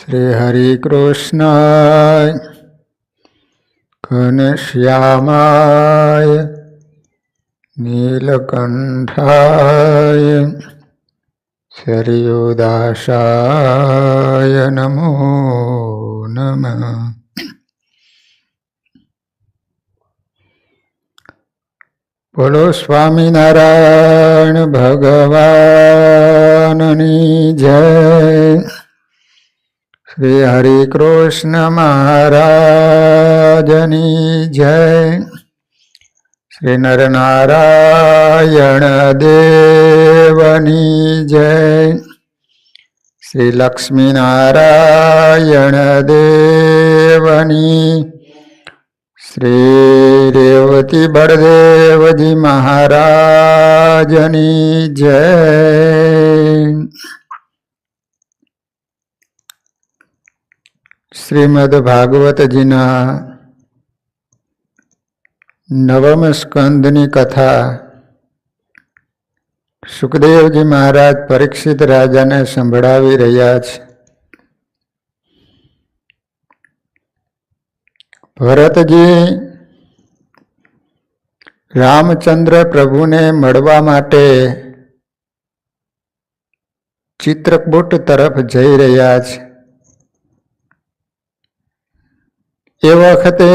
શ્રી હરિ કૃષ્ણાય ઘનશ્યામાય નીલકંઠાય સરયુદાસાય નમો નમઃ. બોલો સ્વામિનારાયણ ભગવાનની જય. શ્રી હરિ કૃષ્ણ મહારાજની જય. શ્રી નરનારાયણ દેવની જય. શ્રી લક્ષ્મીનારાયણ દેવની, શ્રી રેવતી બળદેવજી મહારાજની જય. શ્રીમદ ભાગવતજીના નવમ સ્કંદની કથા સુખદેવજી મહારાજ પરીક્ષિત રાજાને સંભળાવી રહ્યા છે. ભરતજી રામચંદ્ર પ્રભુને મળવા માટે ચિત્રકૂટ તરફ જઈ રહ્યા છે. એ વખતે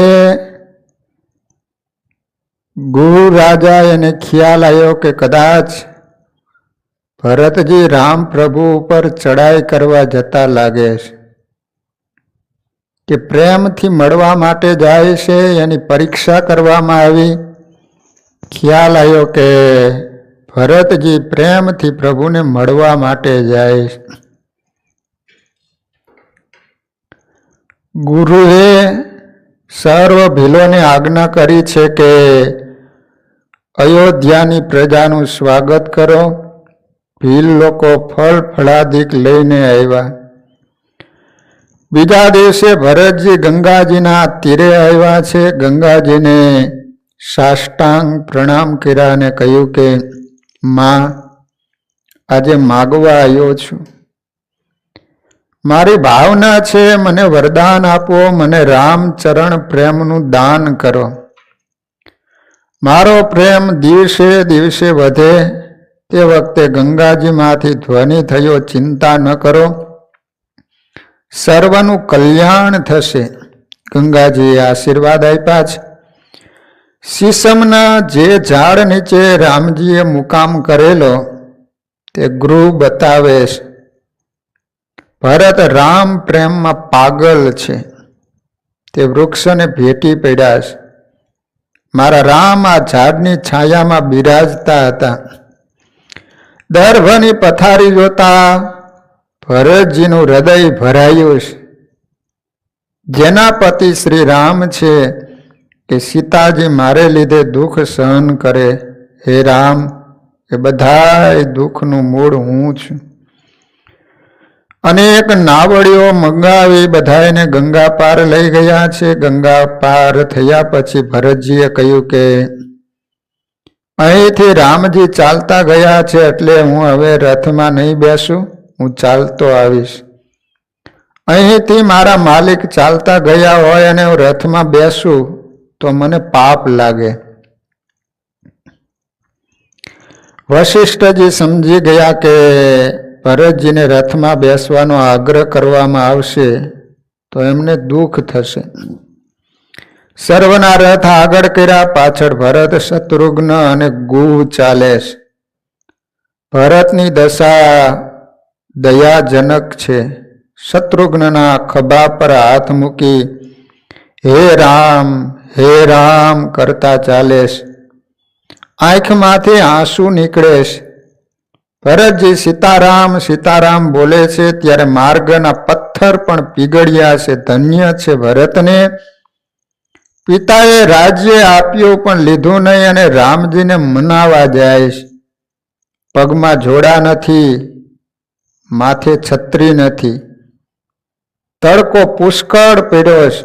ગુરુ રાજા એને ખ્યાલ આવ્યો કે કદાચ ભરતજી રામ પ્રભુ ઉપર ચડાઈ કરવા જતા લાગે છે, કે પ્રેમથી મળવા માટે જાય છે. એની પરીક્ષા કરવામાં આવી. ખ્યાલ આવ્યો કે ભરતજી પ્રેમથી પ્રભુને મળવા માટે જાય છે. ગુરુએ સર્વ ભીલોને આજ્ઞા કરી છે કે અયોધ્યાની પ્રજાનું સ્વાગત કરો. ભીલ લોકો ફળ ફળાદિક લઈને આવ્યા. બીજા દિવસે ભરતજી ગંગાજીના તીરે આવ્યા છે. ગંગાજીને સાષ્ટાંગ પ્રણામ કર્યા અને કહ્યું કે માં, આજે માગવા આવ્યો છું. મારી ભાવના છે, મને વરદાન આપો, મને રામચરણ પ્રેમનું દાન કરો. મારો પ્રેમ દિવસે દિવસે વધે. તે વખતે ગંગાજીમાંથી ધ્વનિ થયો, ચિંતા ન કરો, સર્વનું કલ્યાણ થશે. ગંગાજીએ આશીર્વાદ આપ્યા છે. શીશમના જે ઝાડ નીચે રામજીએ મુકામ કરેલો તે ગૃહ બતાવે છે. ભરત રામ પ્રેમમાં પાગલ છે. તે વૃક્ષને ભેટી પડ્યા છે. મારા રામ આ ઝાડની છાયામાં બિરાજતા હતા. દર્ભની પથારી જોતા ભરતજીનું હૃદય ભરાયું છે. જેના પતિ શ્રી રામ છે કે સીતાજી મારે લીધે દુઃખ સહન કરે. હે રામ, એ બધાય દુઃખનું મૂળ હું છું. અનેક નાવડીઓ મંગાવી બધાને ગંગા પાર લઈ ગયા છે. ગંગા પાર થયા પછી ભરતજીએ કહ્યું કે અહીંથી રામજી ચાલતા ગયા છે, એટલે હું હવે રથમાં નહીં બેસું, હું ચાલતો આવીશ. અહીંથી મારા માલિક ચાલતા ગયા હોય અને હું રથમાં બેસું તો મને પાપ લાગે. વશિષ્ઠજી સમજી ગયા કે ભરતજીને રથમાં બેસવાનો આગ્રહ કરવામાં આવશે તો એમને દુઃખ થશે. સર્વના રથ આગળ કર્યા. પાછળ ભરત, શત્રુઘ્ન અને ગુહ ચાલે છે. ભરતની દશા દયાજનક છે. શત્રુઘ્નના ખભા પર હાથ મૂકી હે રામ કરતા ચાલે છે. આંખમાંથી આંસુ નીકળે છે. ભરતજી સીતારામ સીતારામ બોલે છે ત્યારે માર્ગના પથ્થર પણ પીગળ્યા છે. ધન્ય છે ભરતને. પિતાએ રાજ્ય આપ્યું પણ લીધું નહીં અને રામજીને મનાવા જાય છે. પગમાં જોડા નથી, માથે છત્રી નથી, તડકો પુષ્કળ પડ્યો છે.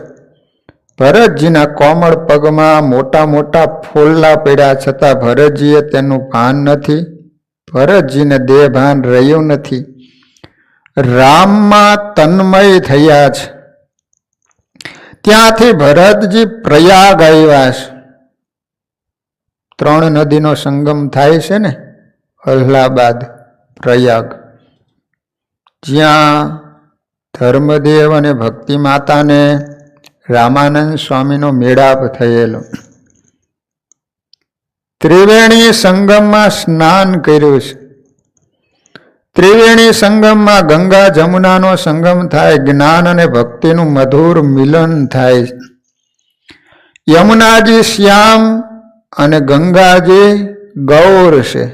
ભરતજીના કોમળ પગમાં મોટા મોટા ફોલ્લા પડ્યા છતાં ભરતજીએ તેનું ભાન નથી. ભરતજીને દેહ ભાન રહ્યું નથી. રામમાં તન્મય થયા છે. ત્યાંથી ભરતજી પ્રયાગ આવ્યા છે. 3 નદીનો સંગમ થાય છે ને, અલ્હાબાદ, પ્રયાગ, જ્યાં ધર્મદેવ અને ભક્તિ માતાને રામાનંદ સ્વામીનો મેળાપ થયેલો. ત્રિવેણી સંગમમાં સ્નાન કર્યું છે. ત્રિવેણી સંગમમાં ગંગા જમુનાનો સંગમ થાય, જ્ઞાન અને ભક્તિનું મધુર મિલન થાય. યમુનાજી શ્યામ અને ગંગાજી ગૌર છે.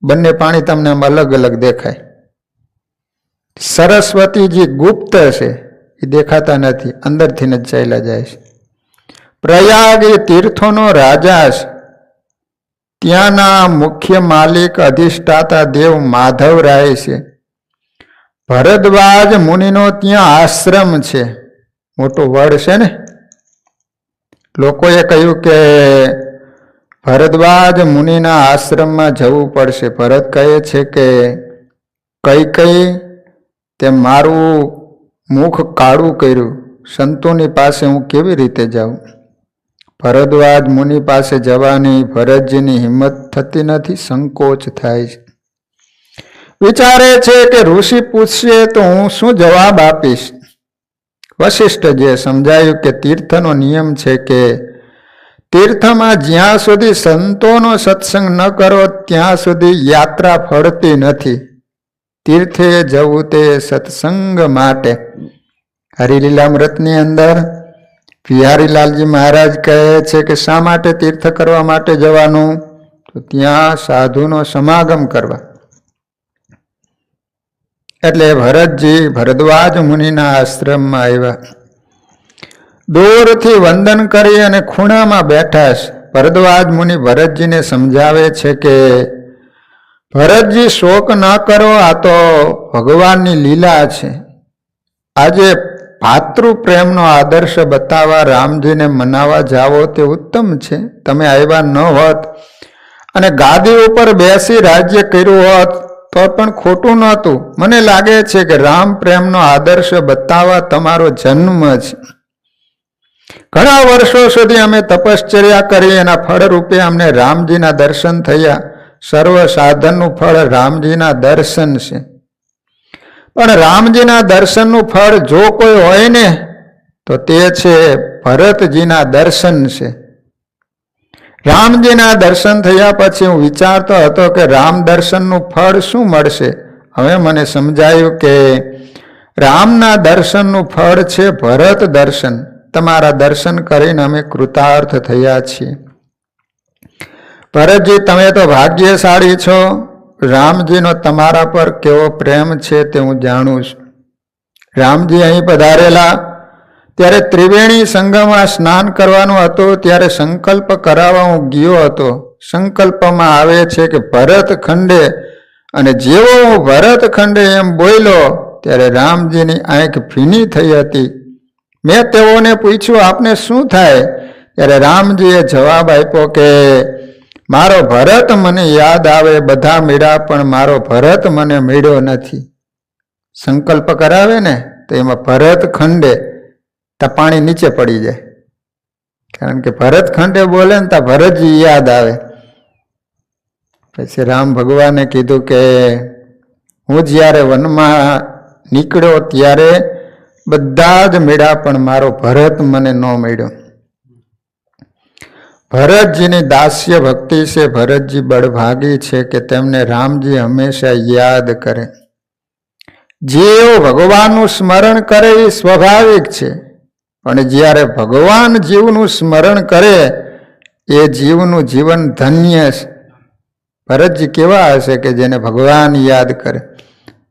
બંને પાણી તમને આમ અલગ અલગ દેખાય. સરસ્વતીજી ગુપ્ત છે, એ દેખાતા નથી, અંદરથી જ ચાલ્યા જાય છે. પ્રયાગ એ તીર્થોનો રાજા છે. ત્યાંના મુખ્ય માલિક અધિષ્ઠાતા દેવ માધવરાય છે. ભરદ્વાજ મુનિનો ત્યાં આશ્રમ છે, મોટો વડ છે ને. લોકોએ કહ્યું કે ભરદ્વાજ મુનિના આશ્રમમાં જવું પડશે. ભરત કહે છે કે કઈ તે મારું મુખ કાળું કર્યું, સંતોની પાસે હું કેવી રીતે જાઉં? ભરદ્વાજ મુનિ પાસે જવાની ભરતજીની હિંમત થતી નથી, સંકોચ થાય છે. વિચારે છે કે ઋષિ પૂછશે તો હું શું જવાબ આપીશ? વશિષ્ઠજીએ સમજાયું કે તીર્થનો નિયમ છે કે તીર્થમાં જ્યાં સુધી સંતોનો સત્સંગ ન કરો ત્યાં સુધી યાત્રા ફળતી નથી. તીર્થે જવું તે સત્સંગ માટે. હરિલીલામૃતની અંદર બિહારીલાલજી મહારાજ કહે છે કે શા માટે તીર્થ કરવા માટે જવાનું? તો ત્યાં સાધુનો સમાગમ કરવા. એટલે ભરતજી ભરદ્વાજ મુનિના આશ્રમમાં આવ્યા. દૂરથી વંદન કરી અને ખૂણામાં બેઠા છે. ભરદ્વાજ મુનિ ભરતજીને સમજાવે છે કે ભરતજી શોક ન કરો, આ તો ભગવાનની લીલા છે. આજે ભાતૃ પ્રેમનો આદર્શ બતાવવા રામજીને મનાવવા જાવો તે ઉત્તમ છે. તમે આવ્યા ન હોત અને ગાદી ઉપર બેસી રાજ્ય કર્યું હોત તો પણ ખોટું નહોતું. મને લાગે છે કે રામ પ્રેમનો આદર્શ બતાવવા તમારો જન્મ છે. ઘણા વર્ષો સુધી અમે તપશ્ચર્યા કરી, એના ફળ રૂપે અમને રામજીના દર્શન થયા. સર્વ સાધનનું ફળ રામજીના દર્શન છે. પણ રામજીના દર્શનનું ફળ જો કોઈ હોય ને તો તે છે ભરતજીના દર્શન છે. રામજીના દર્શન થયા પછી હું વિચારતો હતો કે રામ દર્શનનું ફળ શું મળશે. હવે મને સમજાયું કે રામના દર્શનનું ફળ છે ભરત દર્શન. તમારા દર્શન કરીને અમે કૃતાર્થ થયા છીએ. ભરતજી, તમે તો ભાગ્યશાળી છો. રામજીનો તમારા પર કેવો પ્રેમ છે તે હું જાણું છું. રામજી અહીં પધારેલા ત્યારે ત્રિવેણી સંગમમાં સ્નાન કરવાનું હતું. ત્યારે સંકલ્પ કરાવવા હું ગયો હતો. સંકલ્પમાં આવે છે કે ભરત ખંડે, અને જેવો હું ભરત ખંડે એમ બોલ્યો ત્યારે રામજીની આંખ ભીની થઈ હતી. મેં તેઓને પૂછ્યું આપને શું થાય? ત્યારે રામજીએ જવાબ આપ્યો કે મારો ભરત મને યાદ આવે. બધા મળ્યા પણ મારો ભરત મને મળ્યો નથી. સંકલ્પ કરાવે ને તો એમાં ભરત ખંડે તો પાણી નીચે પડી જાય. કારણ કે ભરત ખંડે બોલે ને તો ભરતજી યાદ આવે. પછી રામ ભગવાને કીધું કે હું જ્યારે વનમાં નીકળ્યો ત્યારે બધા જ મળ્યા પણ મારો ભરત મને ન મળ્યો. ભરતજીની દાસ્ય ભક્તિ છે. ભરતજી બળભાગી છે કે તેમને રામજી હંમેશા યાદ કરે. જેઓ ભગવાનનું સ્મરણ કરે એ સ્વાભાવિક છે, પણ જ્યારે ભગવાન જીવનું સ્મરણ કરે એ જીવનું જીવન ધન્ય છે. ભરતજી કેવા હશે કે જેને ભગવાન યાદ કરે.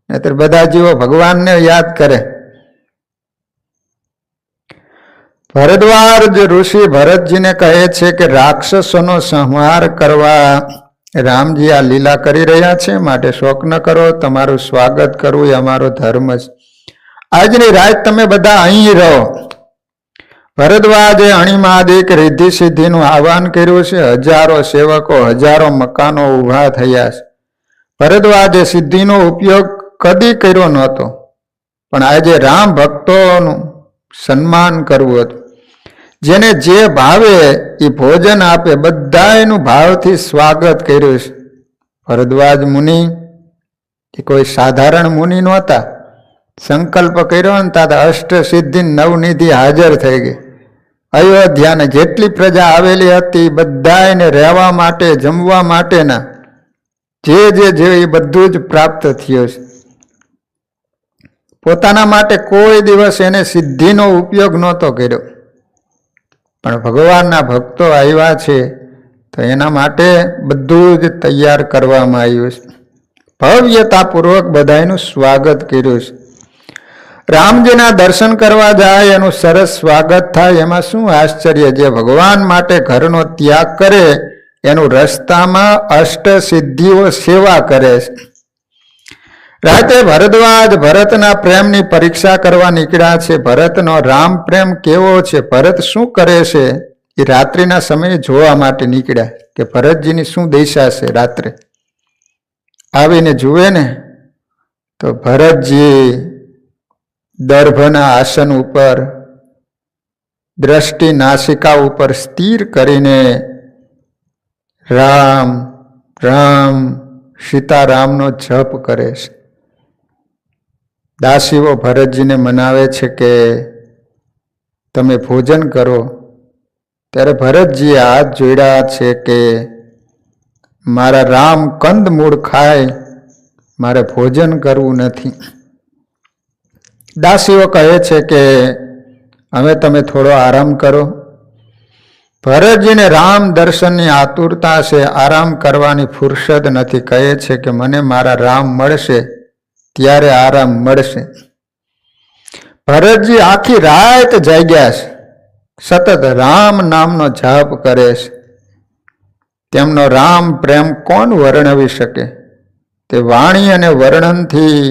નહીતર બધા જીવો ભગવાનને યાદ કરે. ભરદ્વાજ ઋષિ ભરતજીને કહે છે કે રાક્ષસોનો સંહાર કરવા રામજી આ લીલા કરી રહ્યા છે, માટે શોક ન કરો. તમારું સ્વાગત કરવું એ અમારો ધર્મ છે. આજની રાત તમે બધા અહીં રહો. ભરદ્વાજે અણિમાદિક રિદ્ધિ સિદ્ધિનું આહવાન કર્યું છે. હજારો સેવકો, હજારો મકાનો ઊભા થયા છે. ભરદ્વાજે સિદ્ધિનો ઉપયોગ કદી કર્યો નહોતો. પણ આજે રામ ભક્તોનું સન્માન કરવું હતું. જેને જે ભાવે એ ભોજન આપે, બધાયનું ભાવથી સ્વાગત કર્યું છે. ભરદ્વાજ મુનિ એ કોઈ સાધારણ મુનિ નહોતા. સંકલ્પ કર્યો ને તાતા અષ્ટ સિદ્ધિ નવનિધિ હાજર થઈ ગઈ. અયોધ્યાને જેટલી પ્રજા આવેલી હતી બધાને રહેવા માટે, જમવા માટેના જે એ બધું જ પ્રાપ્ત થયું છે. પોતાના માટે કોઈ દિવસ એને સિદ્ધિનો ઉપયોગ નહોતો કર્યો, પણ ભગવાનના ભક્તો આવ્યા છે તો એના માટે બધું જ તૈયાર કરવામાં આવ્યું છે. ભવ્યતાપૂર્વક બધાનું સ્વાગત કર્યું છે. રામજીના દર્શન કરવા જાય એનું સરસ સ્વાગત થાય, એમાં શું આશ્ચર્ય. જે ભગવાન માટે ઘરનો ત્યાગ કરે એનું રસ્તામાં અષ્ટ સિદ્ધિઓ સેવા કરે છે. રાતે ભરદ્વાજ ભરતના પ્રેમની પરીક્ષા કરવા નીકળ્યા છે. ભરતનો રામ પ્રેમ કેવો છે, ભરત શું કરે છે, એ રાત્રિના સમયે જોવા માટે નીકળ્યા કે ભરતજીની શું દિશા છે. રાત્રે આવીને જુએ ને તો ભરતજી દર્ભના આસન ઉપર દ્રષ્ટિ નાસિકા ઉપર સ્થિર કરીને રામ રામ સીતારામનો જપ કરે છે. દાસીઓ ભરતજીને મનાવે છે કે તમે ભોજન કરો. ત્યારે ભરતજીએ હાથ જોડ્યા છે કે મારા રામ કંદમૂળ ખાય, મારે ભોજન કરવું નથી. દાસીઓ કહે છે કે હવે તમે થોડો આરામ કરો. ભરતજીને રામ દર્શનની આતુરતા છે, આરામ કરવાની ફુરસદ નથી. કહે છે કે મને મારા રામ મળશે ત્યારે આરામ મળશે. ભરતજી આખી રાત જાગ્યા છે, સતત રામ નામનો જાપ કરે છે. તેમનો રામ પ્રેમ કોણ વર્ણવી શકે? તે વાણી અને વર્ણનથી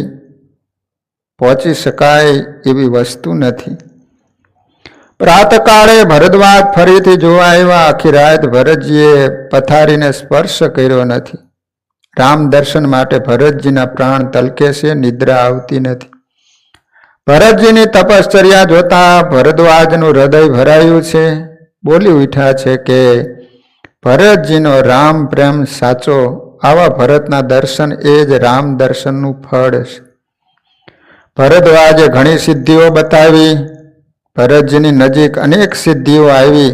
પહોંચી શકાય એવી વસ્તુ નથી. પ્રાતકાળે ભરદ્વાજ ફરીથી જોવા આવ્યા. આખી રાત ભરતજીએ પથારીને સ્પર્શ કર્યો નથી. રામ દર્શન માટે ભરતજીના પ્રાણ તલકે છે, નિદ્રા આવતી નથી. ભરતજીની તપશ્ચર્યા જોતા ભરદ્વાજનું હૃદય ભરાયું છે. બોલી ઉઠ્યા છે કે ભરતજીનો રામ પ્રેમ સાચો. આવા ભરતના દર્શન એ જ રામ દર્શનનું ફળ છે. ભરદ્વાજે ઘણી સિદ્ધિઓ બતાવી. ભરતજીની નજીક અનેક સિદ્ધિઓ આવી,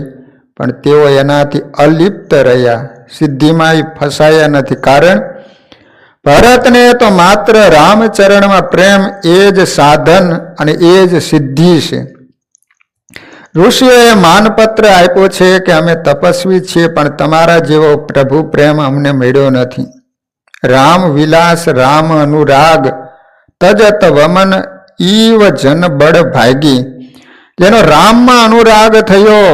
પણ તેઓ એનાથી અલિપ્ત રહ્યા. સિદ્ધિમાં ફસાયા નથી. કારણ ભરતને તો માત્ર રામચરણમાં પ્રેમ એ જ સાધન અને એ જ સિદ્ધિ છે. ઋષિઓએ માનપત્ર આપ્યો છે કે અમે તપસ્વી છીએ, પણ તમારા જેવો પ્રભુ પ્રેમ અમને મળ્યો નથી. રામ વિલાસ રામ અનુરાગ તજત વમન ઈવ જન બળ ભાગી. જેનો રામમાં અનુરાગ થયો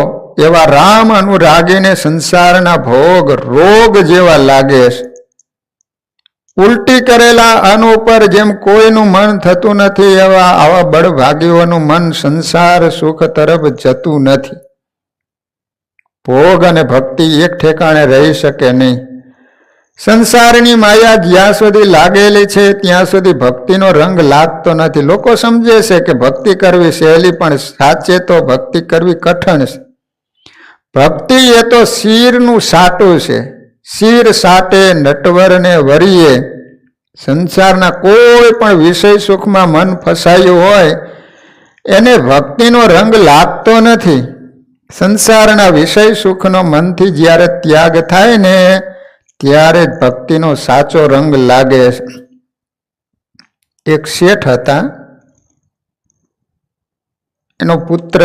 એવા રામ અનુરાગીને સંસારના ભોગ રોગ જેવા લાગે છે. ઉલટી કરેલા અન્ન ઉપર જેમ કોઈનું મન થતું નથી, એવા આવા બળભાગીઓનું મન સંસાર સુખ તરફ જતું નથી. ભોગ અને ભક્તિ એક ઠેકાણે રહી શકે નહીં. સંસારની માયા જ્યાં સુધી લાગેલી છે ત્યાં સુધી ભક્તિનો રંગ લાગતો નથી. લોકો સમજે છે કે ભક્તિ કરવી સહેલી, પણ સાચે તો ભક્તિ કરવી કઠણ છે. ભક્તિ એ તો શિરનું સાટું છે. શિર સાટે નટવરને વરીએ. સંસારના કોઈ પણ વિષય સુખમાં મન ફસાયું હોય એને ભક્તિનો રંગ લાગતો નથી. સંસારના વિષય સુખનો મનથી જ્યારે ત્યાગ થાય ને ત્યારે જ ભક્તિનો સાચો રંગ લાગે. એક શેઠ હતા, એનો પુત્ર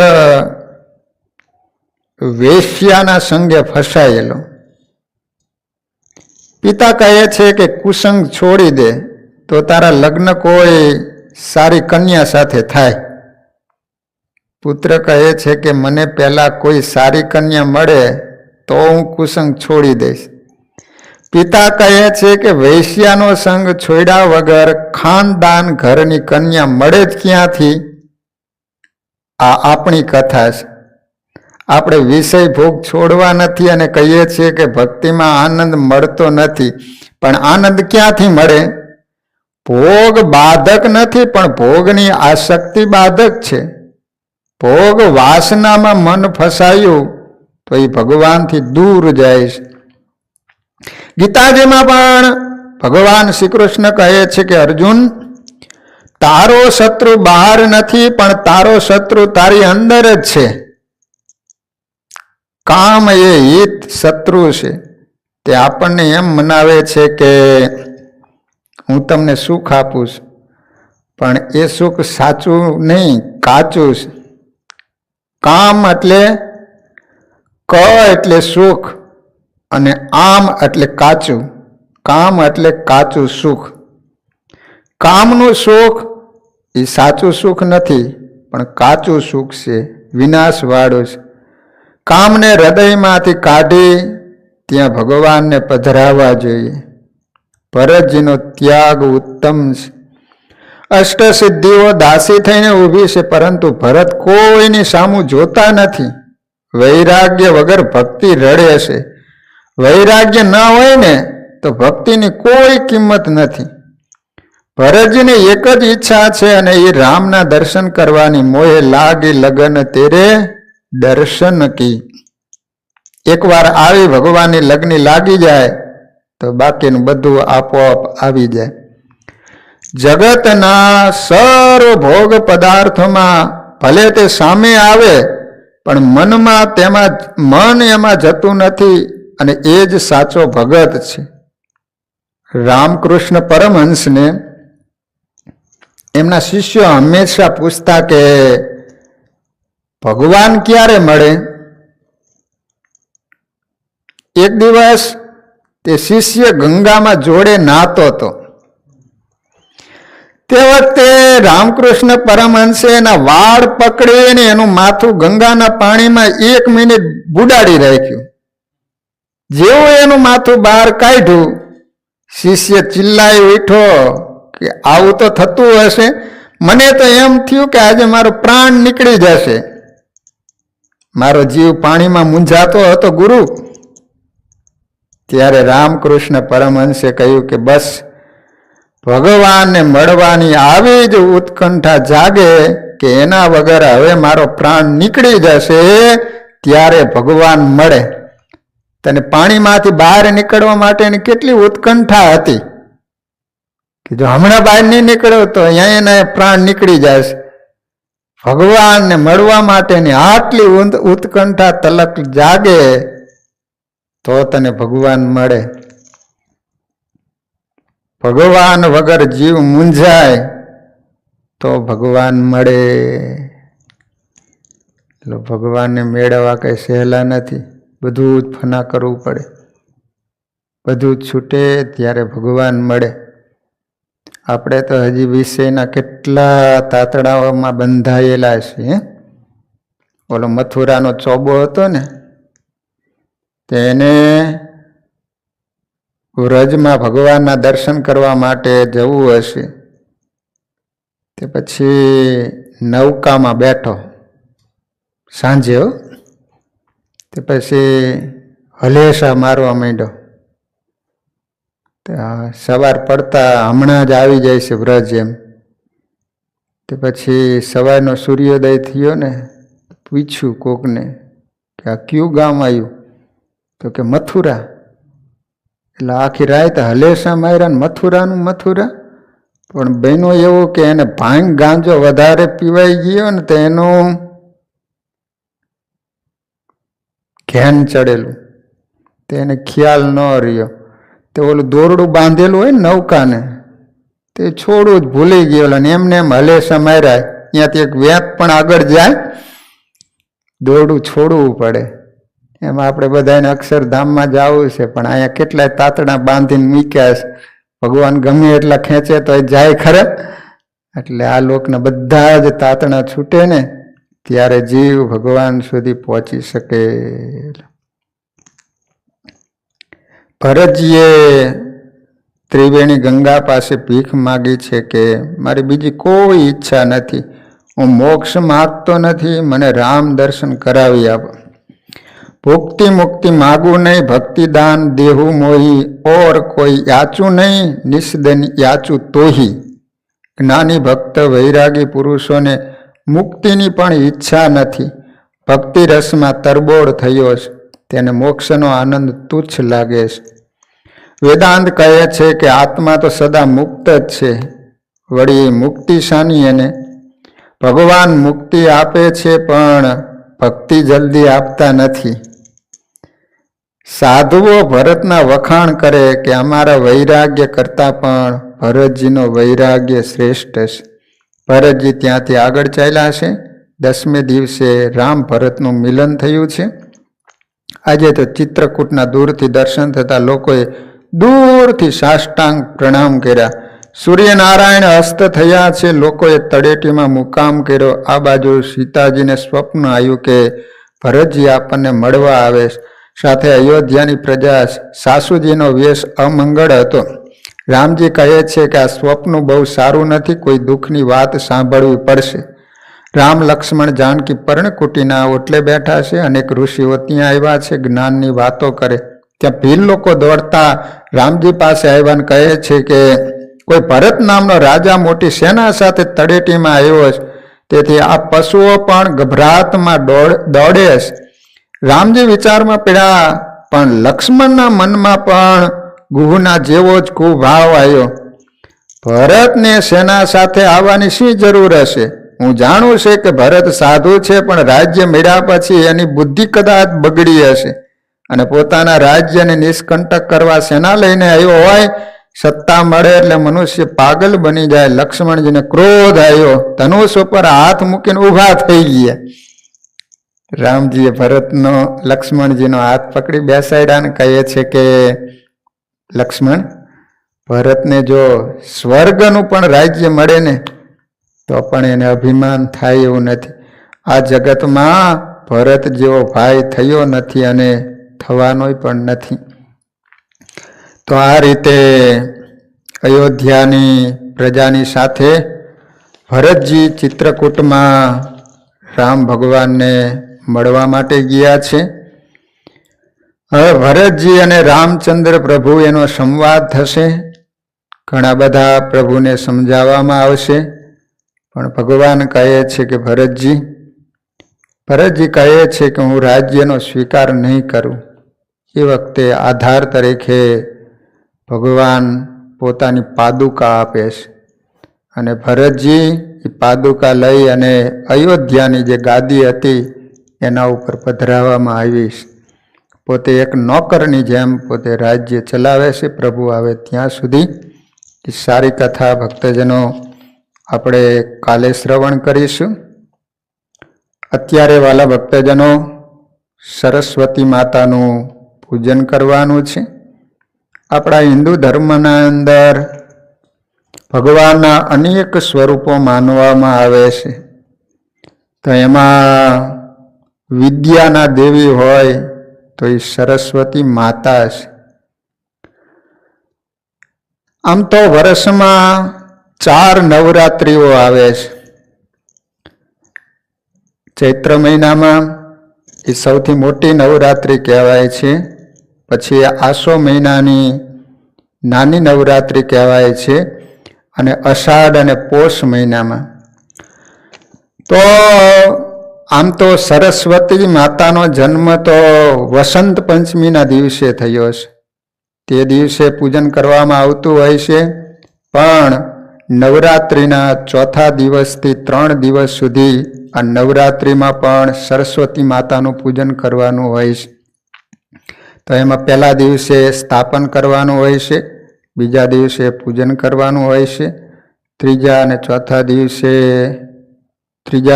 વેશ્યાના સંગે ફસાયેલો. પિતા કહે છે કે કુસંગ છોડી દે તો તારા લગ્ન કોઈ સારી કન્યા સાથે થાય. પુત્ર કહે છે કે મને પહેલા કોઈ સારી કન્યા મળે તો હું કુસંગ છોડી દઈશ. પિતા કહે છે કે વૈશ્યાનો સંગ છોડ્યા વગર ખાનદાન ઘરની કન્યા મળે જ ક્યાંથી? આ આપણી કથા છે. આપણે વિષય ભોગ છોડવા નથી અને કહીએ છીએ કે ભક્તિમાં આનંદ મળતો નથી, પણ આનંદ ક્યાંથી મળે? ભોગ બાધક નથી, પણ ભોગની આસક્તિ બાધક છે. ભોગ વાસનામાં મન ફસાયું તો એ ભગવાનથી દૂર જાય છે. ગીતાજીમાં પણ ભગવાન શ્રી કૃષ્ણ કહે છે કે અર્જુન, તારો શત્રુ બહાર નથી, પણ તારો શત્રુ તારી અંદર જ છે. કામ એ હિત શત્રુ છે. તે આપણને એમ મનાવે છે કે હું તમને સુખ આપું છું, પણ એ સુખ સાચું નહીં, કાચું છે. કામ એટલે ક એટલે સુખ અને આમ એટલે કાચું. કામ એટલે કાચું સુખ. કામનું સુખ એ સાચું સુખ નથી, પણ કાચું સુખ છે, વિનાશવાળું છે. કામને હૃદયમાંથી કાઢી ત્યાં ભગવાનને પધરાવવા જોઈએ. ભરતજીનો ત્યાગ ઉત્તમ છે. અષ્ટસિદ્ધિઓ દાસી થઈને ઊભી છે, પરંતુ ભરત કોઈની સામું જોતા નથી. વૈરાગ્ય વગર ભક્તિ રડે છે. વૈરાગ્ય ન હોય ને તો ભક્તિની કોઈ કિંમત નથી. ભરતજીની એક જ ઈચ્છા છે, અને એ રામના દર્શન કરવાની. મોહે લાગી લગન તેરે દર્શન કી. એકવાર આવી ભગવાનની લગ્ન લાગી જાય તો બાકીનું બધું આપોઆપ આવી જાય. જગતના સર્વ ભોગ પદાર્થોમાં ભલે તે સામે આવે, પણ મન એમાં જતું નથી, અને એ જ સાચો ભગત છે. રામકૃષ્ણ પરમહંસને એમના શિષ્યો હંમેશા પૂછતા કે ભગવાન ક્યારે મળે? એક દિવસ તે શિષ્ય ગંગામાં જોડે નાતો હતો. તે વખતે રામકૃષ્ણ પરમહંસે એના વાળ પકડીને એનું માથું ગંગાના પાણીમાં 1 મિનિટ બુડાડી રાખ્યું. જેવું એનું માથું બહાર કાઢ્યું, શિષ્ય ચિલ્લાઈ ઉઠ્યો કે આવું તો થતું હશે, મને તો એમ થયું કે આજે મારો પ્રાણ નીકળી જશે. મારો જીવ પાણીમાં મૂંઝાતો હતો ગુરુ. ત્યારે રામકૃષ્ણ પરમહંસે કહ્યું કે બસ ભગવાનને મળવાની આવી જ ઉત્કંઠા જાગે કે એના વગર હવે મારો પ્રાણ નીકળી જશે, ત્યારે ભગવાન મળે. તને પાણીમાંથી બહાર નીકળવા માટેની કેટલી ઉત્કંઠા હતી કે જો હમણાં બહાર નહીં નીકળ્યો તો અહીંયા એના પ્રાણ નીકળી જશે. ભગવાનને મળવા માટેની આટલી ઉત્કંઠા તલક જાગે તો તને ભગવાન મળે. ભગવાન વગર જીવ મૂંઝાય તો ભગવાન મળે. એટલે ભગવાનને મેળવવા કઈ સહેલા નથી. બધું જ ફના કરવું પડે. બધું જ છૂટે ત્યારે ભગવાન મળે. આપણે તો હજી વિષયના કેટલા તાતડાઓમાં બંધાયેલા છે. ઓલો મથુરાનો ચોબો હતો ને, તેને વ્રજમાં ભગવાનના દર્શન કરવા માટે જવું હશે. તે પછી નૌકામાં બેઠો સાંજે. તે પછી હલેસા મારવા માંડ્યો. સવાર પડતા હમણાં જ આવી જાય છે વ્રજ એમ. તે પછી સવારનો સૂર્યોદય થયો ને, પૂછ્યું કોકને કે આ કયું ગામ આવ્યું? તો કે મથુરા. એટલે આખી રાત હલેસા માર્યા ને મથુરાનું મથુરા. પણ બહેનો એવું કે એને ભાંગ ગાંજો વધારે પીવાઈ ગયો ને તો એનું ઘેન ચડેલું, તેને ખ્યાલ ન રહ્યો. તે ઓલું દોરડું બાંધેલું હોય ને નૌકાને, તે છોડવું જ ભૂલી ગયો અને એમને એમ હલેસા માર્યા. ત્યાંથી એક વેપ પણ આગળ જાય, દોરડું છોડવું પડે. એમાં આપણે બધાને અક્ષરધામમાં જવું છે, પણ અહીંયા કેટલાય તાતણા બાંધીને મૂક્યા છે. ભગવાન ગમે એટલા ખેંચે તો એ જાય ખરા. એટલે આ લોકના બધા જ તાતણા છૂટે ને ત્યારે જીવ ભગવાન સુધી પહોંચી શકે. ભરતજીએ ત્રિવેણી ગંગા પાસે ભીખ માગી છે કે મારી બીજી કોઈ ઈચ્છા નથી, હું મોક્ષ માગતો નથી, મને રામ દર્શન કરાવી આપો. ભુક્તિ મુક્તિ માગું નહીં, ભક્તિ દાન દેહું મોહી, ઓર કોઈ યાચું નહીં, નિષદન યાચું તોહી. જ્ઞાની ભક્ત વૈરાગી પુરુષોને મુક્તિની પણ ઈચ્છા નથી. ભક્તિ રસમાં તરબોળ થયો છે, તેને મોક્ષનો આનંદ તુચ્છ લાગે છે. વેદાંત કહે છે કે આત્મા તો સદા મુક્ત જ છે, વળી મુક્તિ શાની એને? ભગવાન મુક્તિ આપે છે પણ ભક્તિ જલ્દી આપતા નથી. સાધુઓ ભરતના વખાણ કરે કે અમારા વૈરાગ્ય કરતાં પણ ભરતજીનો વૈરાગ્ય શ્રેષ્ઠ છે. ભરતજી ત્યાંથી આગળ ચાલ્યા છે. 10મે દિવસે રામ ભરતનું મિલન થયું છે. આજે તો ચિત્રકૂટના દૂરથી દર્શન થતા લોકોએ દૂરથી સાષ્ટાંગ પ્રણામ કર્યા. સૂર્યનારાયણ અસ્ત થયા છે. લોકોએ તળેટીમાં મુકામ કર્યો. આ બાજુ સીતાજીને સ્વપ્ન આવ્યું કે ભરતજી આપણને મળવા આવે. સાથે અયોધ્યાની પ્રજા સાસુજીનો વેશ અમંગળ હતો. રામજી કહે છે કે આ સ્વપ્ન બહુ સારું નથી, કોઈ દુઃખની વાત સાંભળવી પડશે. રામ લક્ષ્મણ જાનકી પર્ણકુટીના ઓટલે બેઠા છે. અનેક ઋષિઓ ત્યાં આવ્યા છે, જ્ઞાનની વાતો કરે. ત્યાં ભીલ લોકો દોડતા રામજી પાસે આવ્યા અને કહે છે કે કોઈ ભરત નામનો રાજા મોટી સેના સાથે તળેટીમાં આવ્યો છે, તેથી આ પશુઓ પણ ગભરાટમાં દોડે છે. રામજી વિચારમાં પડ્યા, પણ લક્ષ્મણના મનમાં પણ ગુહના જેવો જ કુભાવ આવ્યો. ભરતને સેના સાથે આવવાની શી જરૂર હશે? હું જાણું છે કે ભરત સાધુ છે, પણ રાજ્ય મળ્યા પછી એની બુદ્ધિ કદાચ બગડી હશે અને પોતાના રાજ્યને નિષ્કંટક કરવા સેના લઈને આવ્યો હોય. સત્તા મળે એટલે મનુષ્ય પાગલ બની જાય. લક્ષ્મણજીને ક્રોધ આવ્યો, ધનુષ ઉપર હાથ મૂકીને ઊભા થઈ ગયા. રામજીએ ભરતનો લક્ષ્મણજીનો હાથ પકડી બેસાડ્યા અને કહે છે કે લક્ષ્મણ, ભરતને જો સ્વર્ગનું પણ રાજ્ય મળે ને તો પણ એને અભિમાન થાય એવું નથી. આ જગતમાં ભરત જેવો ભાઈ થયો નથી અને થવાનો પણ નથી. તો આ રીતે અયોધ્યાની પ્રજાની સાથે ભરતજી ચિત્રકૂટમાં રામ ભગવાનને મળવા માટે ગયા છે. હવે ભરતજી અને રામચંદ્ર પ્રભુ એનો સંવાદ થશે. ઘણા બધા પ્રભુને સમજાવવામાં આવશે, પણ ભગવાન કહે છે કે ભરતજી કહે છે કે હું રાજ્યનો સ્વીકાર નહીં કરું. એ વખતે આધાર તરીકે ભગવાન પોતાની પાદુકા આપે છે અને ભરતજી એ પાદુકા લઈ અને અયોધ્યાની જે ગાદી હતી એના ઉપર પધરાવવામાં આવી છે. પોતે એક નોકરની જેમ પોતે રાજ્ય ચલાવે છે. પ્રભુ આવે ત્યાં સુધી એ સારી કથા ભક્તજનો આપણે કાલે શ્રવણ કરીશું. અત્યારે વાલા ભક્તજનો સરસ્વતી માતાનું પૂજન કરવાનું છે. આપણા હિન્દુ ધર્મના અંદર ભગવાનના અનેક સ્વરૂપો માનવામાં આવે છે. તો એમાં વિદ્યાના દેવી હોય તો એ સરસ્વતી માતા છે. આમ તો વર્ષમાં 4 નવરાત્રિઓ આવે છે. ચૈત્ર મહિનામાં એ સૌથી મોટી નવરાત્રિ કહેવાય છે. પછી આસો મહિનાની નાની નવરાત્રિ કહેવાય છે અને અષાઢ અને પોષ મહિનામાં. તો આમ તો સરસ્વતી માતાનો જન્મ તો વસંત પંચમીના દિવસે થયો છે. તે દિવસે પૂજન કરવામાં આવતું હોય છે, પણ નવરાત્રિના ચોથા દિવસથી 3 દિવસ સુધી આ નવરાત્રિમાં પણ સરસ્વતી માતાનું પૂજન કરવાનું હોય છે. તો એમાં પહેલા દિવસે સ્થાપન કરવાનું હોય છે, બીજા દિવસે પૂજન કરવાનું હોય છે, ત્રીજા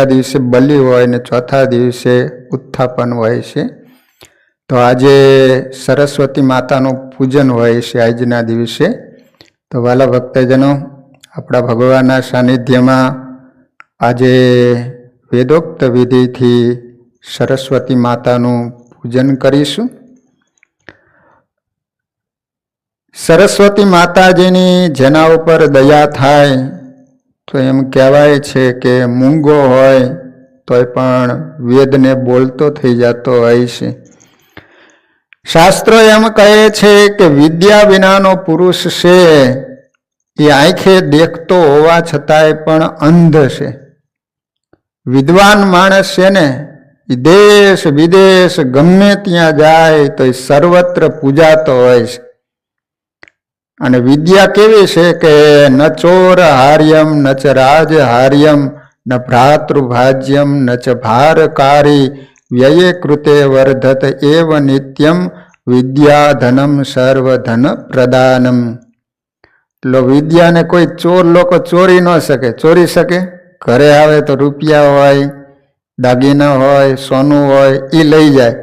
દિવસે બલિ હોય ને ચોથા દિવસે ઉત્થાપન હોય છે. તો આજે સરસ્વતી માતાનું પૂજન હોય છે આજના દિવસે. તો વાલા ભક્તજનો, આપણા ભગવાનના સાનિધ્યમાં આજે વેદોક્ત વિધિથી સરસ્વતી માતાનું પૂજન કરીશું. સરસ્વતી માતાજીની જેના ઉપર દયા થાય તો એમ કહેવાય છે કે મૂંગો હોય તોય પણ વેદને બોલતો થઈ જતો હોય છે. શાસ્ત્રો એમ કહે છે કે વિદ્યા વિનાનો પુરુષ છે એ આંખે દેખતો હોવા છતાંય પણ અંધ છે. વિદ્વાન માણસ છે ને એ દેશ વિદેશ ગમે ત્યાં જાય તો એ સર્વત્ર પૂજાતો હોય છે. અને વિદ્યા કેવી છે કે ન ચોર હાર્યમ ન ચ રાજ હાર્યમ ન ભ્રાતૃભાજ્યમ ન ચ ભારકારી વ્યયે કૃતે વર્ધત એવ નિત્યમ વિદ્યા ધનમ સર્વધન પ્રદાનમ. એટલે વિદ્યાને કોઈ ચોર લોકો ચોરી ન શકે. ચોરી શકે? ઘરે આવે તો રૂપિયા હોય, દાગીના હોય, સોનું હોય એ લઈ જાય.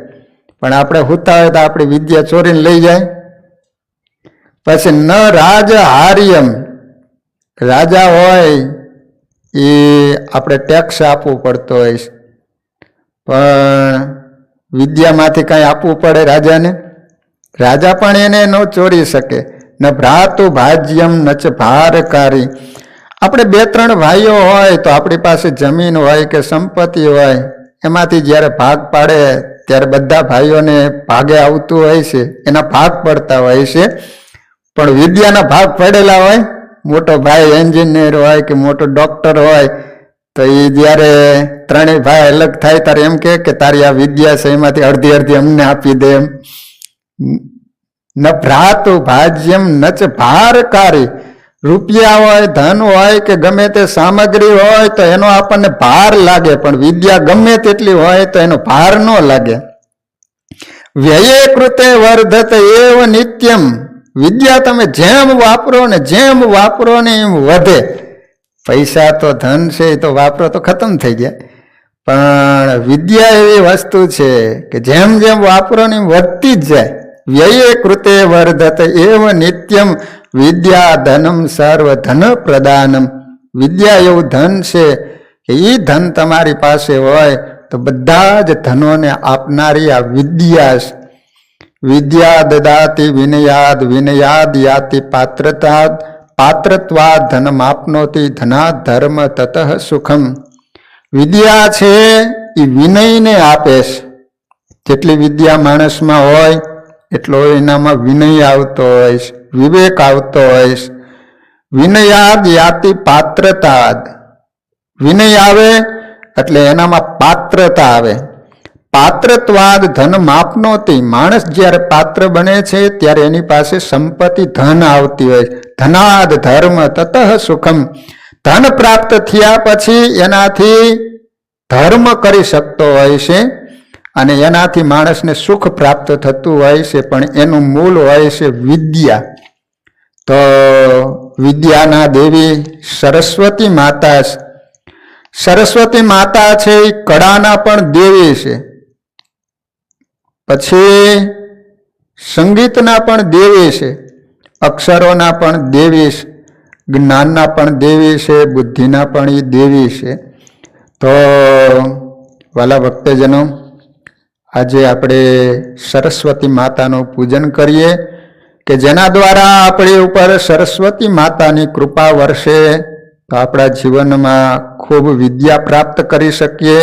પણ આપણે હુતા હોય તો આપણી વિદ્યા ચોરીને લઈ જાય. પછી ન રાજ હાર્યમ, રાજા હોય એ આપણે ટેક્સ આપવું પડતો હોય છે, પણ વિદ્યામાંથી કાંઈ આપવું પડે રાજાને? રાજા પણ એને ન ચોરી શકે. ન ભ્રાતુ ભાજ્યમ ન ચ ભારકારી. આપણે 2-3 ભાઈઓ હોય તો આપણી પાસે જમીન હોય કે સંપત્તિ હોય, એમાંથી જ્યારે ભાગ પાડે ત્યારે બધા ભાઈઓને ભાગે આવતું હોય છે, એના ભાગ પડતા હોય છે. પણ વિદ્યાના ભાગ પડેલા હોય, મોટો ભાઈ એન્જિનિયર હોય કે મોટો ડોક્ટર હોય, તો એ જ્યારે 3 ભાઈ અલગ થાય ત્યારે એમ કે તારી આ વિદ્યા છે એમાંથી અડધી અડધી અમને આપી દે એમ. ન ભ્રાતુ ભાજ્યમ ન ચ ભારકારી. રૂપિયા હોય, ધન હોય કે ગમે તે સામગ્રી હોય તો એનો આપણને ભાર લાગે, પણ વિદ્યા ગમે તેટલી હોય તો એનો ભાર ન લાગે. વ્યયે કૃતે વર્ધત એવ નિત્યમ. વિદ્યા તમે જેમ વાપરો ને એમ વધે. પૈસા તો ધન છે એ તો વાપરો તો ખતમ થઈ ગયા, પણ વિદ્યા એવી વસ્તુ છે કે જેમ જેમ વાપરો ને એમ વધતી જ જાય. વ્યયે કૃતે વર્ધત એવ નિત્યમ વિદ્યા ધનમ સર્વ ધન પ્રદાનમ. વિદ્યા એવું ધન છે કે એ ધન તમારી પાસે હોય તો બધા જ ધનોને આપનારી આ વિદ્યા છે. વિદ્યા દદાતિ વિનયાદ વિનયાદ યાતિ પાત્રતાદ પાત્રત્વાદ ધનમ આપનોતિ ધનાદ ધર્મ તતઃ સુખમ. વિદ્યા છે એ વિનયને આપે છે. જેટલી વિદ્યા માણસમાં હોય એટલો એનામાં વિનય આવતો હોય છે, વિવેક આવતો હોય છે. વિનયાદ યાતિ પાત્રતાદ. વિનય આવે એટલે એનામાં પાત્રતા આવે. પાત્રત્વાદ ધન માપનોતી. માણસ જ્યારે પાત્ર બને છે ત્યારે એની પાસે સંપત્તિ ધન આવતી હોય. ધનાદ ધર્મ તતઃ સુખમ. ધન પ્રાપ્ત થયા પછી એનાથી ધર્મ કરી શકતો હોય છે અને એનાથી માણસને સુખ પ્રાપ્ત થતું હોય છે, પણ એનું મૂળ હોય છે વિદ્યા. તો વિદ્યાના દેવી સરસ્વતી માતા છે. સરસ્વતી માતા છે એ કળાના પણ દેવી છે, પછી સંગીતના પણ દેવી છે, અક્ષરોના પણ દેવી છે, જ્ઞાનના પણ દેવી છે, બુદ્ધિના પણ એ દેવી છે. તો વાલા ભક્તજનો, આજે આપણે સરસ્વતી માતાનું પૂજન કરીએ કે જેના દ્વારા આપણી ઉપર સરસ્વતી માતાની કૃપા વરસે તો આપણા જીવનમાં ખૂબ વિદ્યા પ્રાપ્ત કરી શકીએ.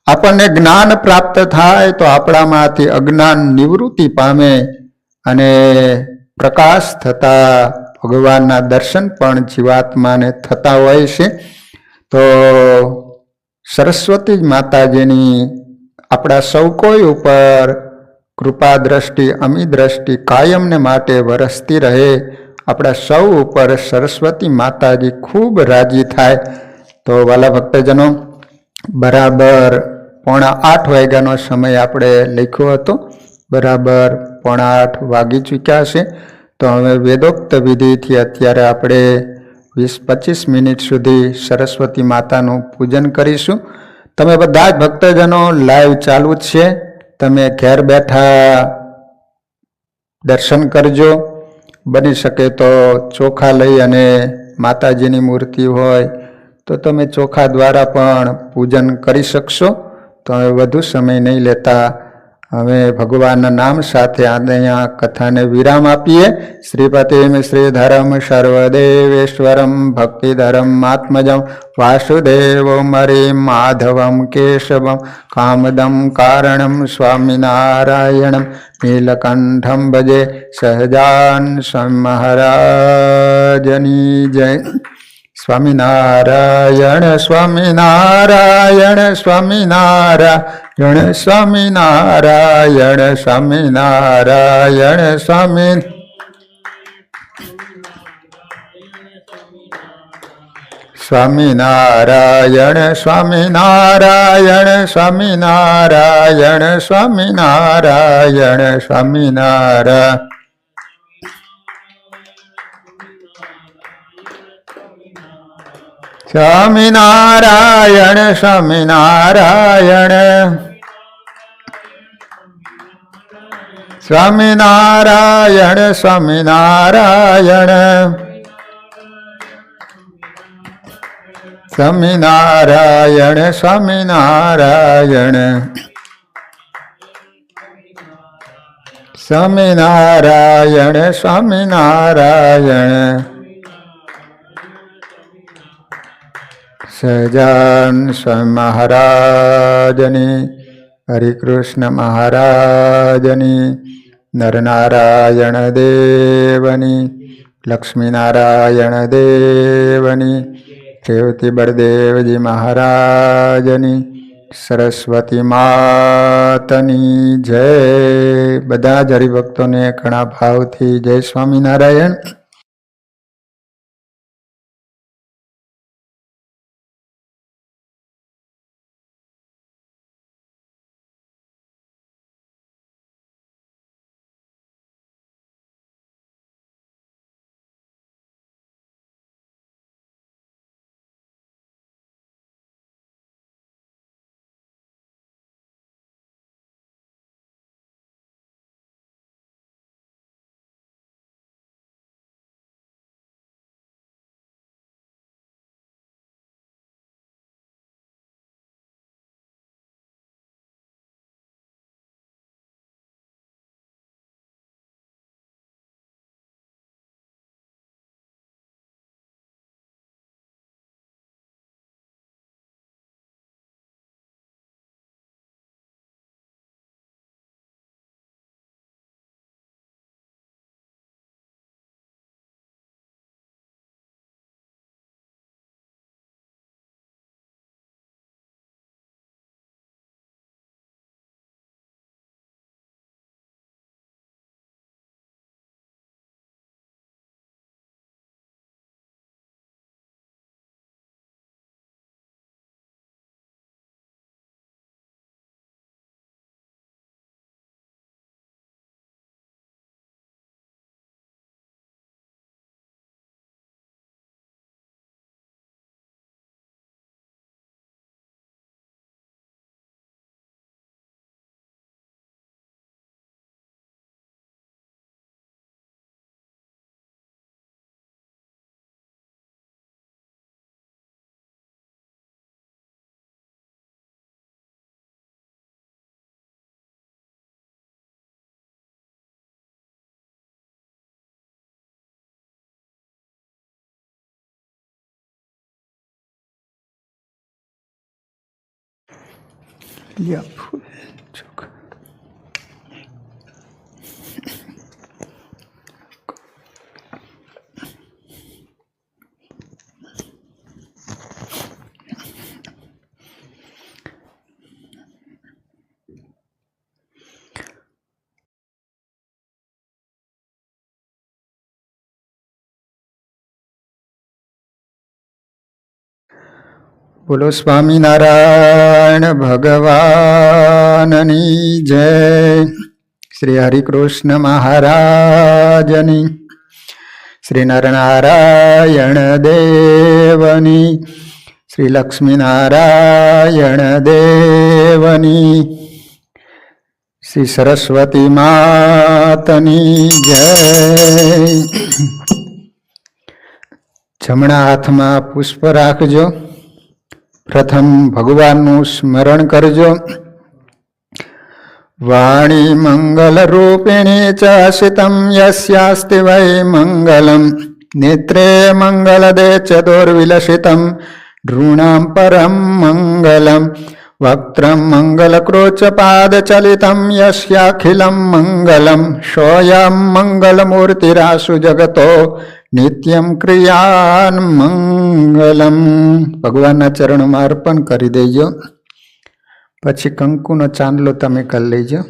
આપણને જ્ઞાન પ્રાપ્ત થાય તો આપણામાંથી અજ્ઞાન નિવૃત્તિ પામે અને પ્રકાશ થતા ભગવાનના દર્શન પણ જીવાત્માને થતા હોય છે. તો સરસ્વતી માતાજીની આપણા સૌ કોઈ ઉપર કૃપા દ્રષ્ટિ અમી દ્રષ્ટિ કાયમને માટે વરસતી રહે. આપણા સૌ ઉપર સરસ્વતી માતાજી ખૂબ રાજી થાય. તો વાલા ભક્તજનો, બરાબર 7:45 વાગ્યાનો સમય આપણે લખ્યો હતો, બરાબર 7:45 વાગી ચૂક્યા છે. તો હવે વેદોક્ત વિધિથી અત્યારે આપણે 20-25 મિનિટ સુધી સરસ્વતી માતાનું પૂજન કરીશું. તમે બધા જ ભક્તજનો લાઈવ ચાલુ જ છે, તમે ઘેર બેઠા દર્શન કરજો. બની શકે તો ચોખા લઈ અને માતાજીની મૂર્તિ હોય તો તમે ચોખા દ્વારા પણ પૂજન કરી શકશો. તો હવે વધુ સમય નહીં લેતા હવે ભગવાનના નામ સાથે અહીંયા કથાને વિરામ આપીએ. શ્રીપતિમ શ્રીધરમ સર્વદેવેશ્વરમ ભક્તિધરમ આત્મજમ વાસુદેવમરી માધવમ કેશવમ કામદમ કારણમ સ્વામિનારાયણમ નીલકંઠમ ભજે સહજાન સ્વામી મહારાજની જય. સ્વામિનારાયણ સ્વામિનારાયણ સ્વામિનારાયણ સ્વામિનારાયણ સ્વામિનારાયણ સ્વામી સ્વામિનારાયણ સ્વામિનારાયણ સ્વામિનારાયણ સ્વામિનારાયણ સ્વામિનારાયણ સ્વામિનારાયણ સ્વામિનારાયણ સ્વામિનારાયણ સ્વામિનારાયણ સ્વામિનારાયણ સ્વામિનારાયણ સ્વામિનારાયણ સ્વામિનારાયણ સહજાન સ્વામી મહારાજની હરિકૃષ્ણ મહારાજની નરનારાયણ દેવની લક્ષ્મીનારાયણ દેવની રેવતી બળદેવજી મહારાજની સરસ્વતી માતની જય. બધા જ હરિભક્તોને ઘણા ભાવથી જય સ્વામિનારાયણ. બોલો સ્વામિનારાયણ ભગવાનની જય. શ્રી હરિકૃષ્ણ મહારાજની, શ્રી નરનારાયણ દેવની, શ્રી લક્ષ્મીનારાયણ દેવની, શ્રી સરસ્વતી માતની જય. જમણા હાથમાં પુષ્પ રાખજો. પ્રથમ ભગવાનનું સ્મરણ કરજો. વાણી મંગલરૂપિણી ચ અસિतं યસ્યાસ્તિ વૈ મંગલમ નેત્રે મંગલદે ચ દુર્વિલસિतं નૃણાં પરમ મંગલમ વક્त्रं મંગલક્રોચપાદચલિतं યસ્યાખિलं મંગલમ સોऽયં મંગલમૂર્તિરાસુ જગતો નિત્યમ ક્રિયાન મંગલમ. ભગવાનના ચરણોમાં અર્પણ કરી દેજો. પછી કંકુનો ચાંદલો તમે કરી લેજો.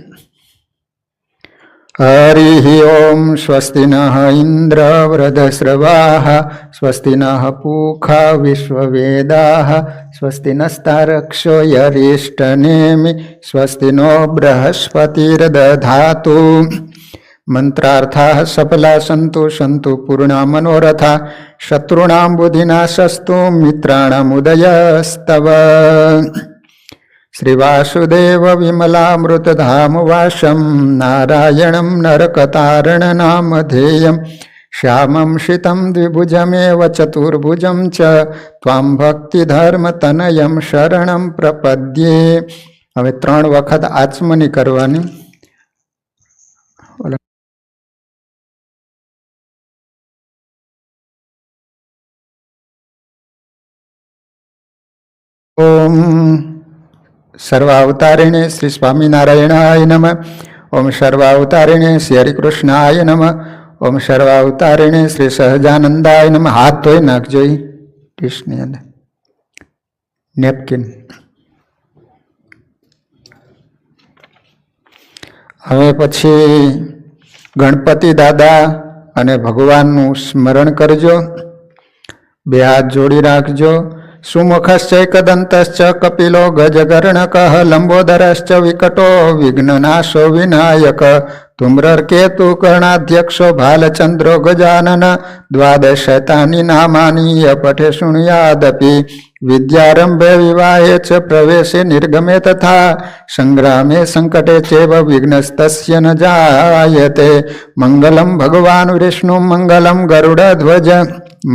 હરિ ઓમ સ્વસ્તિ નઃ ઇન્દ્ર વૃધસ્રવાઃ સ્વસ્તિ નઃ પૂષા વિશ્વવેદાઃ સ્વસ્તિ નસ્તારક્ષો યરિષ્ઠનેમિ સ્વસ્તિ નો બૃહસ્પતિર્દધાતુ. મંત્રાર્થાઃ સફલા સંતુ સંતુ પૂર્ણા મનોરથા શત્રુણાં બુદ્ધિનાશસ્તુ મિત્રાણામ ઉદયસ્તવ. શ્રી વાસુદેવ વિમલામૃતધામ વાસમ નારાયણમ નરકતારણ નામધેયમ શ્યામમ શીતમ દ્વિભુજમેવ ચતુર્ભુજમ ચ ત્વાં ભક્તિધર્મ તનયમ શરણમ પ્રપદ્યે. હવે 3 વખત આચમની કરવાની. ઓમ સર્વાવતારિણે શ્રી સ્વામિનારાયણાય નમઃ. ઓમ સર્વાવતારિણે શ્રી હરિકૃષ્ણાય નમઃ. ઓમ સર્વાવતારિણે શ્રી સહજાનંદાય નમઃ. હાથ ધોઈ નાખજો ડીશની અંદર નેપકિન. હવે પછી ગણપતિ દાદા અને ભગવાનનું સ્મરણ કરજો. 2 હાથ જોડી રાખજો. સુમુખશ્ચૈકદંતશ્ચ કપિલો ગજગર્ણકઃ લંબોદરશ્ચ વિકટો વિઘ્નનાશો વિનાયક ધૂમ્રકેતુ કર્ણાધ્યક્ષો ભાલચંદ્રો ગજાનન દ્વાદશતાની નામાની પઠે શૃણુયાદપી વિદ્યારંભે વિવાહે ચ પ્રવેશે નિર્ગમે તથા સંગ્રામે સંકટે ચેવ વિઘ્નસ્તસ્ય ન જાયતે. મંગલમ ભગવાન વિષ્ણુ મંગલમ ગરુડધ્વજ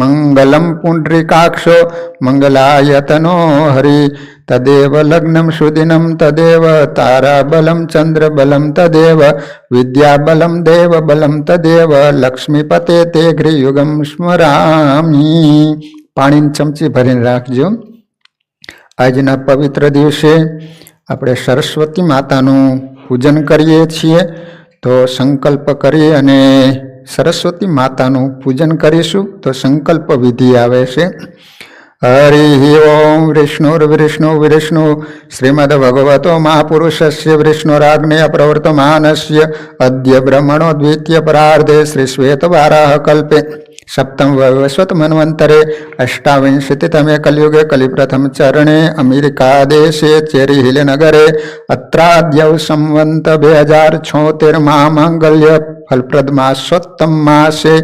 મંગલમ પુંડરીકાક્ષો મંગલાયતનો હરિ તદેવ લગ્નમ સુદિનમ તદેવ તારાબલમ ચંદ્રબલમ તદેવ વિદ્યાબલમ દેવબલમ તદેવ લક્ષ્મીપતે તે ઘ્રિયુગમ સ્મરામી. પાણીની ચમચી ભરીને રાખજો. આજના પવિત્ર દિવસે આપણે સરસ્વતી માતાનું પૂજન કરીએ છીએ, તો સંકલ્પ કરી અને સરસ્વતી માતાનું પૂજન કરીશું. તો સંકલ્પ વિધિ આવે છે. હરિ ઓમ વિષ્ણુર્વિષ્ણુ વિષ્ણુ શ્રીમદ ભગવતો મહાપુરુષસ્ય વિષ્ણુરાગ્નેય પ્રવર્તમાનસ્ય અદ્ય બ્રહ્મણો દ્વિતીય પરાર્ધે શ્રી શ્વેતવારાહ કલ્પે સપ્તમ વૈવસ્વત મન્વંતરે અષ્ટાવિંશતિતમે કલિયુગે કલિપ્રથમ ચરણે અમેરિકા દેશે ચેરી હિલ નગરે અત્રાદ્યવ સંવંત 2076 મહામાંગલ્ય ફલપ્રદ માસોત્તમ માસે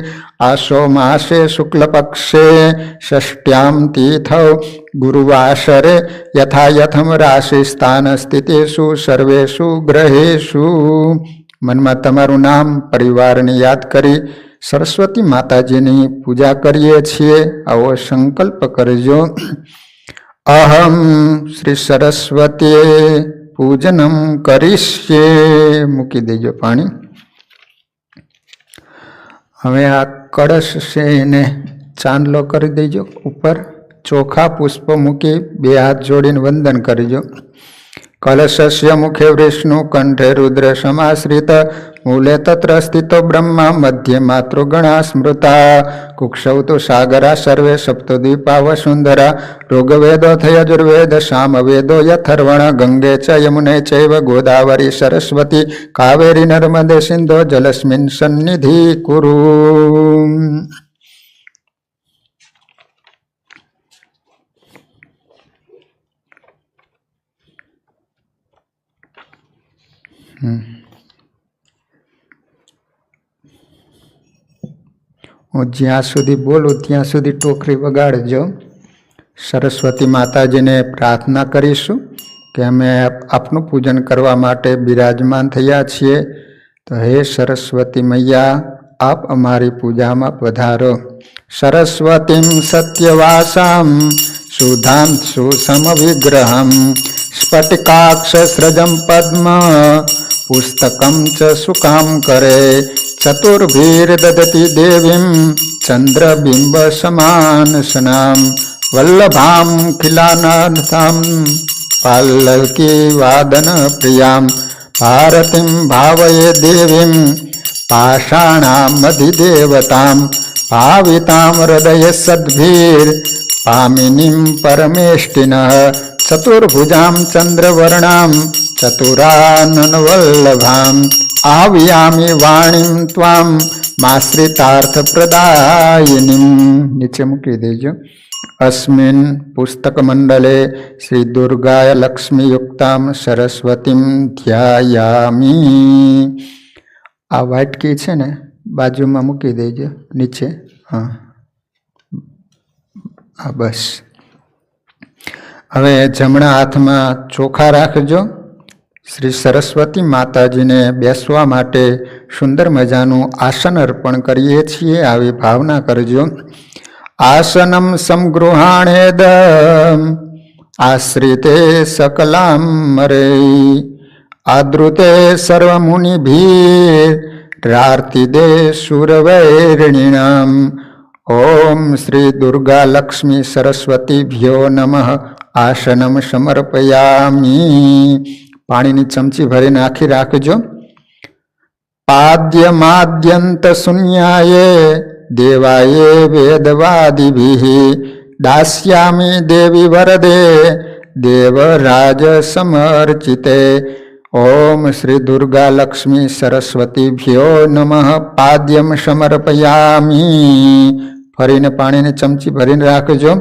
આસો માસે શુક્લ પક્ષે ષષ્ઠ્યામ તીથૌ ગુરુવાસરે યથાયથમ રાશિ સ્થાન સ્થિતિષુ સર્વેષુ ગ્રહેષુ. મનમાં તમારું નામ, પરિવારને યાદ કરી સરસ્વતી માતાજીની પૂજા કરીએ છીએ. આવો સંકલ્પ કરજો. અહમ શ્રી સરસ્વતી પૂજનમ કરીશ્યે. મૂકી દેજો પાણી. હવે આ કળશ છે એને ચાંદલો કરી દેજો. ઉપર ચોખા પુષ્પ મૂકી 2 હાથ જોડીને વંદન કરજો. કલશસ્ય મુખે વિષ્ણુ કંઠે રુદ્ર સમાશ્રિત મૂલે તત્ર સ્થિતો બ્રહ્મા મધ્ય માતૃગણા સ્મૃતા કુક્ષૌ તો સાગરા સર્વે સપ્તદ્વીપા વસુંધરા ઋગ્વેદો થયજુર્વેદ સામવેદો યથર્વણ ગંગે ચ યમુને ચૈવ ગોદાવરી સરસ્વતી કાવેરી નર્મદે સિંધો જલસ્મિન સન્નિધિ કુરુ. હું જ્યાં સુધી બોલું ત્યાં સુધી ટોકરી વગાડજો. સરસ્વતી માતાજીને પ્રાર્થના કરીશું કે અમે આપનું પૂજન કરવા માટે બિરાજમાન થયા છીએ, તો હે સરસ્વતી મૈયા, આપ અમારી પૂજામાં પધારો. સરસ્વતીમ સત્યવાસામ સુધાંશુ સમવિગ્રહમ સ્ફટિકાક્ષસ્રજમ પદ્મ પુસ્તકમ ચ સુકામ કરે ચતુર્ભીર્દદતિ દેવીમ ચંદ્રબિંબ સમાન સનામ વલ્લભામ ખિલાનાથામ પાલ્લકી વાદન પ્રિયામ ભારતીમ ભાવયે દેવીમ પાષાણામધિદેવતામ ભાવિતામ હૃદય સદ્ભીર પામિનીમ પરમેષ્ટિનઃ ચતુર્ભુજામ ચંદ્રવર્ણામ ચતુરાનનવલ્લભામ આવ્યામિ વાણીમ ત્વામ માશ્રિતાર્થ પ્રદાયિનીમ. નીચે મૂકી દેજો. અસ્મિન પુસ્તક મંડલે શ્રી દુર્ગાય લક્ષ્મી યુક્તામ સરસ્વતીમ ધ્યાયામી. આ વાટકી છે ને બાજુમાં મૂકી દેજો નીચે. હા હા બસ. હવે જમણા હાથમાં ચોખા રાખજો. શ્રી સરસ્વતી માતાજીને બેસવા માટે સુંદર મજાનું આસન અર્પણ કરીએ છીએ, આવી ભાવના કરજો. આસનમ સમગૃહાણેદ આશ્રિતે સકલામ મરે આદૃતે સર્વમુનિભીર રાર્તિદે સુરવૈરણીણામ. ઓમ શ્રી દુર્ગા લક્ષ્મી સરસ્વતીભ્યો નમઃ. આસનમ સમર્પયામી. પાણીની ચમચી ભરી નાખી રાખજો. પાદ્યમાદ્યંત શૂન્યાયે દેવાયે વેદવાદિભિઃ દાસ્યામી દેવી વરદે દેવરાજ સમર્ચિતે. ઓમ શ્રી દુર્ગા લક્ષ્મી સરસ્વતીભ્યો નમઃ. પાદ્યમ સમર્પયામી. ફરીને પાણીની ચમચી ભરીને રાખજો.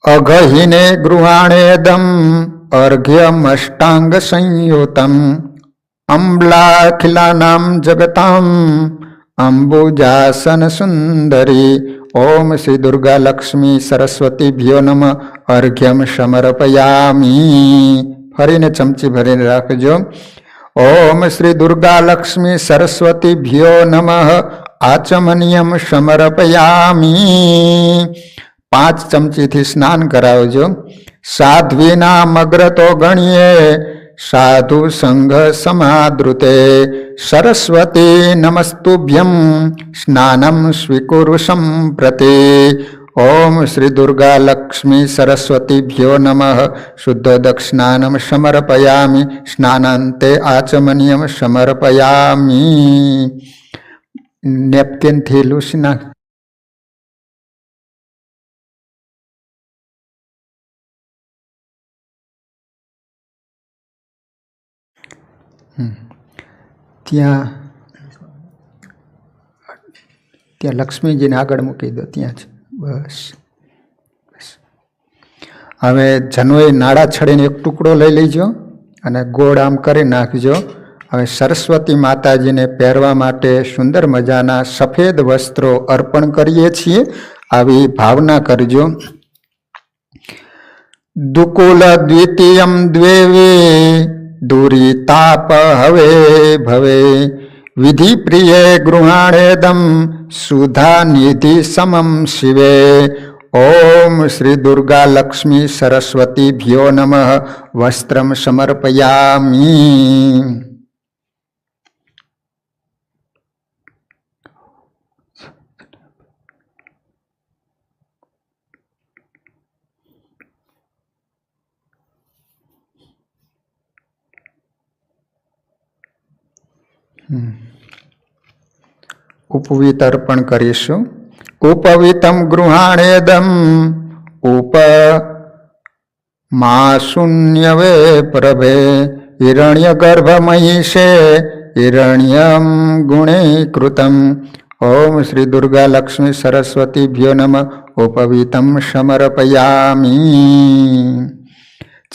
અઘહિને ગૃહાણેદમ અર્ઘ્યમષ્ટાંગ સંયુતમ અંબલાખિલાનામ જગતામ અંબુજાસન સુંદરી. ઓમ શ્રી દુર્ગા લક્ષ્મી સરસ્વતીભ્યો નમઃ. અર્ઘ્યમ સમર્પયામી. ફરીને ચમચી ભરીને રાખજો. ઓમ શ્રી દુર્ગા લક્ષ્મી સરસ્વતીભ્યો નમઃ. આચમનિયમ સમર્પયામી. 5 ચમચીથી સ્નાન કરાવજો. સાધ્વીના મગ્ર તો ગણીએ સાધુ સંઘ સમાદૃતે સરસ્વતી નમસ્તુભ્યમ સ્નાનમ સ્વીકુરુ સંપ્રતિ. ઓમ શ્રી દુર્ગા લક્ષ્મી સરસ્વતીભ્યો નમઃ. શુદ્ધોદક સ્નાનમ સમર્પયામિ. સ્નાનાંતે આચમનિયમ સમર્પયામિ. નેપકિનથી લૂસી નાખ. ત્યાં લક્ષ્મીજીને આગળ મૂકી દો. ત્યાં જ બસ. હવે જનોઈ નાડા છડીને એક ટુકડો લઈ લેજો અને ગોળ આમ કરી નાખજો. હવે સરસ્વતી માતાજીને પહેરવા માટે સુંદર મજાના સફેદ વસ્ત્રો અર્પણ કરીએ છીએ, આવી ભાવના કરજો. દુકુલ દ્વિતીયમ દ્વેવે દુરિતાપ હવે ભવે વિધિ પ્રિય ગૃહાણેદમ સુધા નિધિ સમમ શિવે. ઓમ શ્રી દુર્ગા લક્ષ્મી સરસ્વતીભ્યો નમઃ. વસ્ત્રમ સમર્પયામિ. ઉપવીત અર્પણ કરીશું. ઉપવિતમ ગૃહાણેદમ ઉપ માશૂન્યવે પ્રભે હિરણ્ય ગર્ભ મહિષે હિરણ્યમ ગુણીકૃતમ. ઓમ શ્રી દુર્ગા લક્ષ્મી સરસ્વતીભ્યો નમઃ. ઉપવિતમ સમર્પયામિ.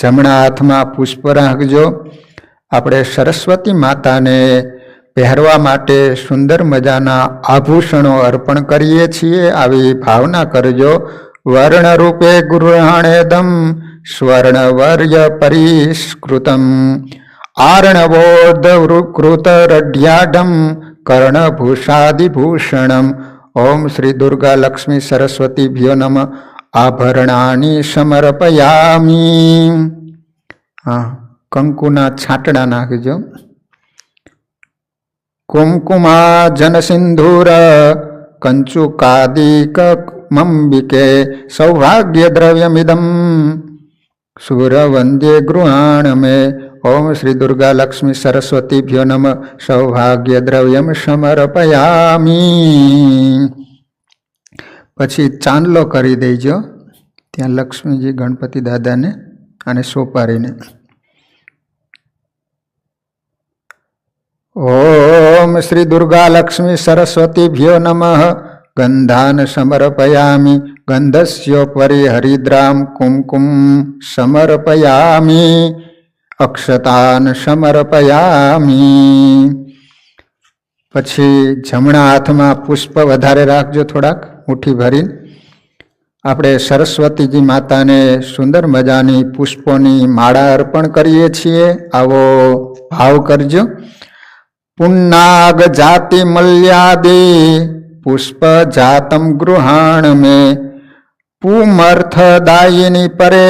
જમણા હાથમાં પુષ્પ રાખજો. આપણે સરસ્વતી માતાને પહેરવા માટે સુંદર મજાના આભૂષણો અર્પણ કરીએ છીએ, આવી ભાવના કરજો. વર્ણ રૂપે ગૃહાણેદમ સ્વર્ણવર્ય પરિષ્કૃતમ આર્ણવોદકૃત રઢ્યાઢમ કર્ણભૂષાદિભૂષણમ. ઓમ શ્રી દુર્ગા લક્ષ્મી સરસ્વતીભ્યો નમઃ. આભરણાની સમર્પયામિ. કંકુના છાંટડા નાખજો. કુમકુમા જન સિંધુર કંચુકાદિક મંબિકે સૌભાગ્ય દ્રવ્યમિદમ સુરવંદ્ય ગૃહાણ મે. ઓમ શ્રી દુર્ગા લક્ષ્મી સરસ્વતીભ્યો નમઃ. સૌભાગ્ય દ્રવ્યમ સમર્પયામી. પછી ચાંદલો કરી દેજો ત્યાં લક્ષ્મીજી ગણપતિ દાદાને અને સોપારીને. ઓમ શ્રી દુર્ગા લક્ષ્મી સરસ્વતીભ્યો નમઃ. ગંધાન સમર્પયામિ. ગંધસ્યોપરી હરિદ્રામ કુમકુમ સમર્પયામિ. અક્ષતાન સમર્પયામિ. પછી જમણા હાથમાં પુષ્પ વધારે રાખજો, થોડાક મુઠ્ઠી ભરીને. આપણે સરસ્વતીજી માતાને સુંદર મજાની પુષ્પોની માળા અર્પણ કરીએ છીએ. આવો ભાવ કરજો. પુન્નાગ જાતિ મલ્યાદે પુષ્પ જાતમ ગૃહાણ મે. પુમર્થદાયિની પરે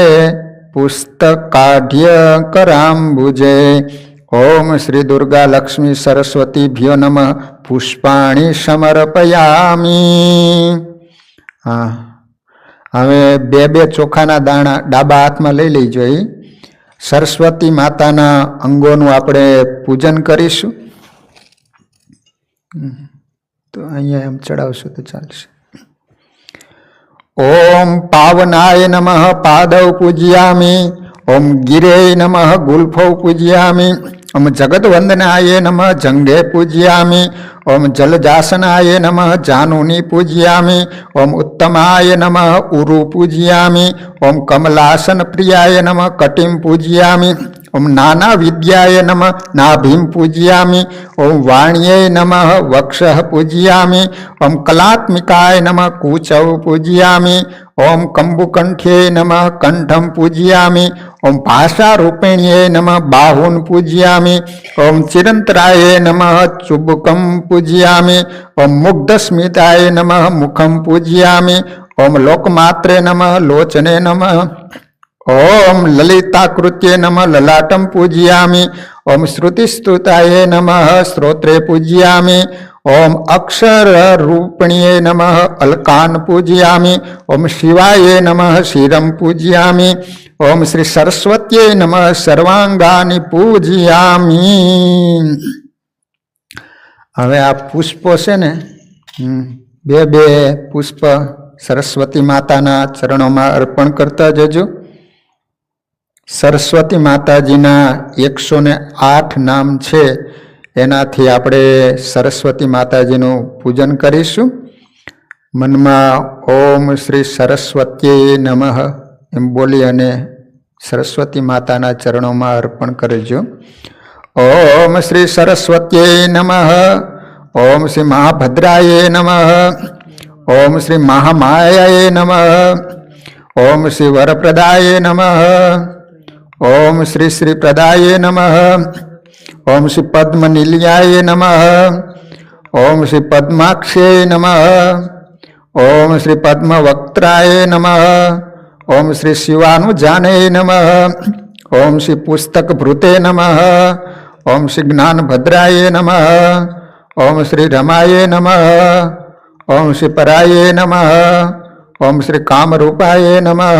પુસ્તકાઢ્ય કરાંબુજે. ઓમ શ્રી દુર્ગા લક્ષ્મી સરસ્વતીભ્યો નમઃ. પુષ્પાણી સમર્પયામી. હા, હવે બે ચોખાના દાણા ડાબા હાથમાં લઈ લેજો. સરસ્વતી માતાના અંગોનું આપણે પૂજન કરીશું. તો અહીંયા એમ ચડાવશું તો ચાલશે. ઓમ પાવનાય નમઃ પાદવ પૂજયામિ. ઓમ ગિરે નમઃ ગુલ્ફૌ પૂજયામિ. ઓમ જગદવંદનાય નમઃ જંઘે પૂજયામિ. ઓમ જલજાસનાય નમઃ જાનુની પૂજયામિ. ઓમ ઉત્તમાય નમઃ ઉરુ પૂજયામિ. ઓમ કમલાસન પ્રિયાય નમઃ કટિમ પૂજયામિ. ઓમ નાના વિદ્યાય નમઃ નાભિમ પૂજયામિ. ઓમ વાણ્યે નમઃ વક્ષઃ પૂજયામિ. ઓમ કલાત્મિકાય નમઃ કૂચૌ પૂજયામિ. ઓમ કંબુકંઠ્યે નમઃ કંઠમ પૂજયામિ. ઓમ ભાષારૂપિણ્યે નમઃ બાહુન પૂજયામિ. ઓમ ચિરંતરાય નમઃ ચુબકમ પૂજયામિ. ઓમ મુગ્ધસ્મિતાય નમઃ મુખમ પૂજયામિ. ઓમ લોકમાત્રે નમઃ લોચને નમઃ. ઓમ લલિતાકૃત્યે નમઃ લલાટમ પૂજયામિ. ઓમ શ્રુતિસ્તુતાય નમઃ શ્રોત્રે પૂજયામિ. ઓમ અક્ષર રૂપિણ્યે નમઃ અલકાન પૂજયામિ. ઓમ શિવાય નમઃ શિરમ પૂજયામિ. ઓમ શ્રી સરસ્વત્યે નમઃ સર્વાંગાની પૂજયામિ. હવે આ પુષ્પો છે ને, બે પુષ્પ સરસ્વતી માતાના ચરણોમાં અર્પણ કરતા જજો. સરસ્વતી માતાજીના 108 નામ છે, એનાથી આપણે સરસ્વતી માતાજીનું પૂજન કરીશું. મનમાં ઓમ શ્રી સરસ્વત્યે નમઃ એમ બોલી અને સરસ્વતી માતાના ચરણોમાં અર્પણ કરજો. ઓમ શ્રી સરસ્વત્યે નમઃ. ઓમ શ્રી મહાભદ્રાય નમઃ. ઓમ શ્રી મહામાયાય નમઃ. ઓમ શ્રી વરપ્રદાય નમઃ. ઓમ શ્રી શ્રીપ્રદાય નમઃ. ઓમ શ્રી પદ્મનિલયાય નમઃ. ઓમ શ્રી પદ્માક્ષય નમઃ. ઓમ શ્રી પદ્મવક્ત્રાય નમઃ. ઓમ શ્રી શિવાનુજાને નમઃ. ઓમ શ્રી પુસ્તકભૃતે નમઃ. ઓમ શ્રી જ્ઞાનભદ્રાય નમઃ. ઓમ શ્રી રમાય નમઃ. ઓમ શ્રી પરાય નમઃ. ઓમ શ્રી કામરૂપાય નમઃ.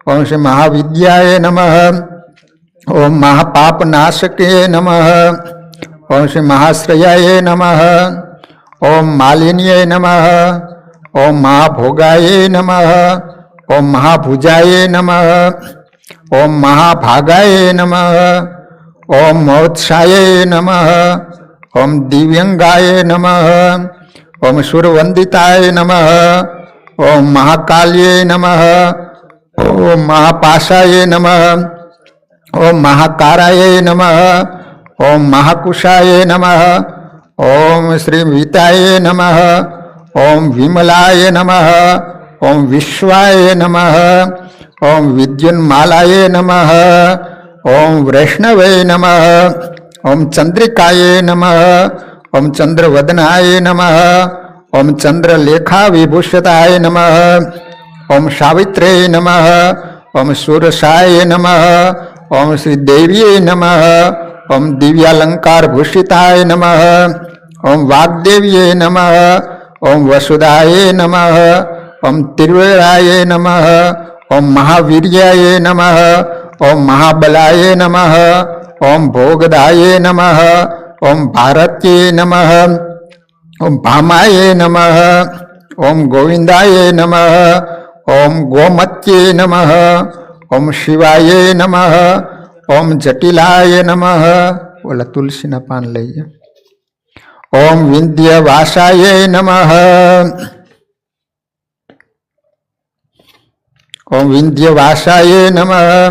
ઓમ શ્રી મહાવિદ્યાય નમઃ. ઓમ મહાપાપનાશકે નમઃ. ઓમ શ્રી મહાશ્રયાય નમઃ. ઓમ માલિન્યે નમઃ. ઓમ મહાભોગાય નમઃ. ઓમ મહાભુજાય નમઃ. ઓમ મહાભાગાય નમઃ. ઓમ મોત્સાય નમઃ. ઓમ દિવ્યંગાય નમઃ. ઓમ સુરવંદિતાય નમઃ. ઓમ મહાકાલ્યે નમઃ. ઓમ મહાપાશાય નમઃ. ઓમ મહાકારાય નમઃ. ઓમ મહાકુશાય નમઃ. ઓમ શ્રી વિતાય નમઃ. ઓમ વિમલાય નમઃ. ઓમ વિશ્વાય નમઃ. ઓમ વિદ્યુન્માલાય નમઃ. ઓમ વૈષ્ણવે નમઃ. ઓમ ચંદ્રિકાય નમઃ. ઓમ ચંદ્રવદનાય નમઃ. ઓમ ચંદ્રલેખા વિભૂષિતાય નમઃ. ઓમ સાવિત્રે નમઃ. ઓમ સુરસાય નમઃ. ओम श्रीदेव्यै नमः। ओम दिव्यालंकारभूषिताय नमः। ओम वाग्देव्यै नमः। ओम वसुधाय नमः। ओम त्रिवेणाय नमः। ओम महावीर्याय नमः। ओम महाबलाय नमः। ओम भोगदाय नमः। ओम भारत्यै नमः। ओम भामाय नमः। ओम गोविंदाय नमः। ओम गोमत्ये नमः। ओम शिवाय नमः। ओम जटिलाय नमः। बोला तुलसी ना पान लईए। ओम विंध्यवासाय नमः। ओम विंध्यवासाय नमः।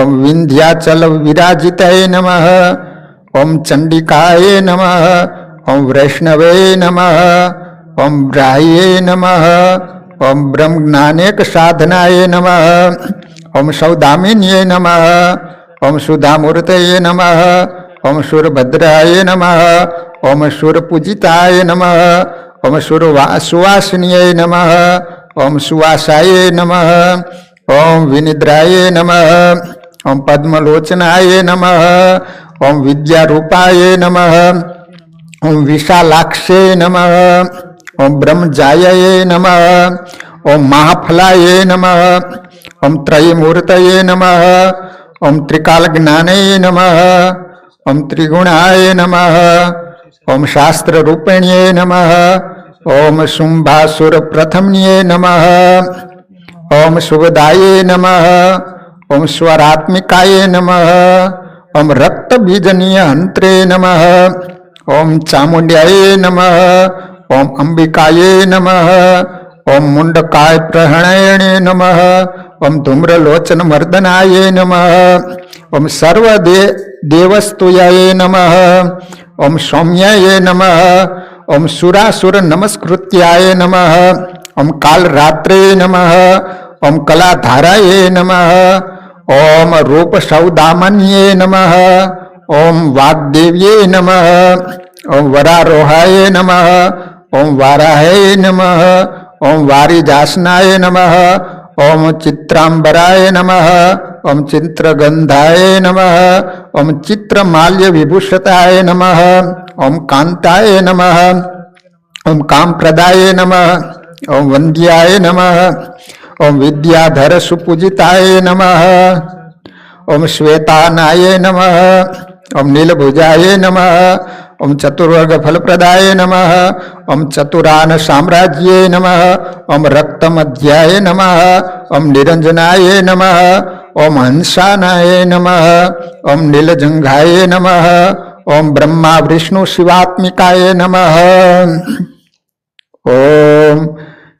ओम विंध्याचल विराजिताय नमः। ओम चंडिकाय नमः। ओम वैष्णवे नमः। ओम ब्राह्ये नमः। ओम ब्रह्म ज्ञानेक साधनाय नमः। ओम सौदामिन्ये नमः। ओम सुधामूर्तये नमः। ओम सूरभद्राय नमः। ओम सूरपूजिताय नमः। ओम सुवासिन्ये नमः। ओम सुवासाय नमः। ओम विनिद्राय नमः। ओम पद्मलोचनाय नमः। ओम विद्यारूपाय नमः। ओम विशालाक्षे नमः। ओम ब्रह्मजाये नमः। ओम महाफलाय नमः। ओम त्रयमूर्तये नमः। ओम त्रिकालज्ञानये नमः। ओम त्रिगुणाय नमः। ओम शास्त्ररूपिण्ये नमः। ओम शुंभासुर प्रथम्ये नमः। ओम शुभदाये नमः। ओम स्वरात्मिकाय नमः। ओम रक्तबीजनीय हंत्रे नमः। ओम चामुंड्याय नमः। ओम अंबिकाये नमः। ओम मुंडकाय प्रहणयणे नमः। ओम धूम्रलोचन मर्दनाय नमः। ओम सर्वदेवस्तुयाय नमः। ओम सौम्याय नमः। ओम सुरासुर नमस्कृत्याय नमः। ओम कालरात्रे नमः। ओम कलाधाराय नमः। ओम रूप सौदामन्ये नमः। ओम वाग्देव्ये नमः। ओम वरारोहाय नमः। ओम वाराहे नमः। ओम वारिजासनाय नमः। ओम चित्रांबराय नमः। ओम चित्रगंधाय नमः। ओम चित्रमाल्य विभूषिताय नमः। ओम कांताय नमः। ओम कामप्रदाय नमः। ओम वंद्याय नमः। ओम विद्याधर सुपूजिताय नमः। ओम श्वेतानाय नमः। ओम नीलभुजाय नमः। ओम चतुर्वर्ग फलप्रदाय नमः। ओम चतुरान साम्राज्ये नमः। ओम रक्तमध्याय नमः। ओम निरंजनाय नमः। ओम हंसानाय नमः। ओम नीलजंघाय नमः। ओम ब्रह्मा विष्णु शिवात्मिकाय नमः। ओम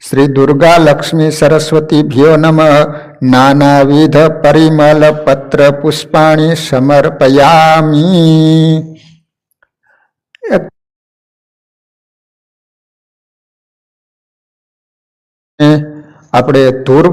श्री दुर्गा लक्ष्मी सरस्वतीभ्यो नमः। नानाविध परिमल पत्र पुष्पाणि समर्पयामि। આપણે ધૂર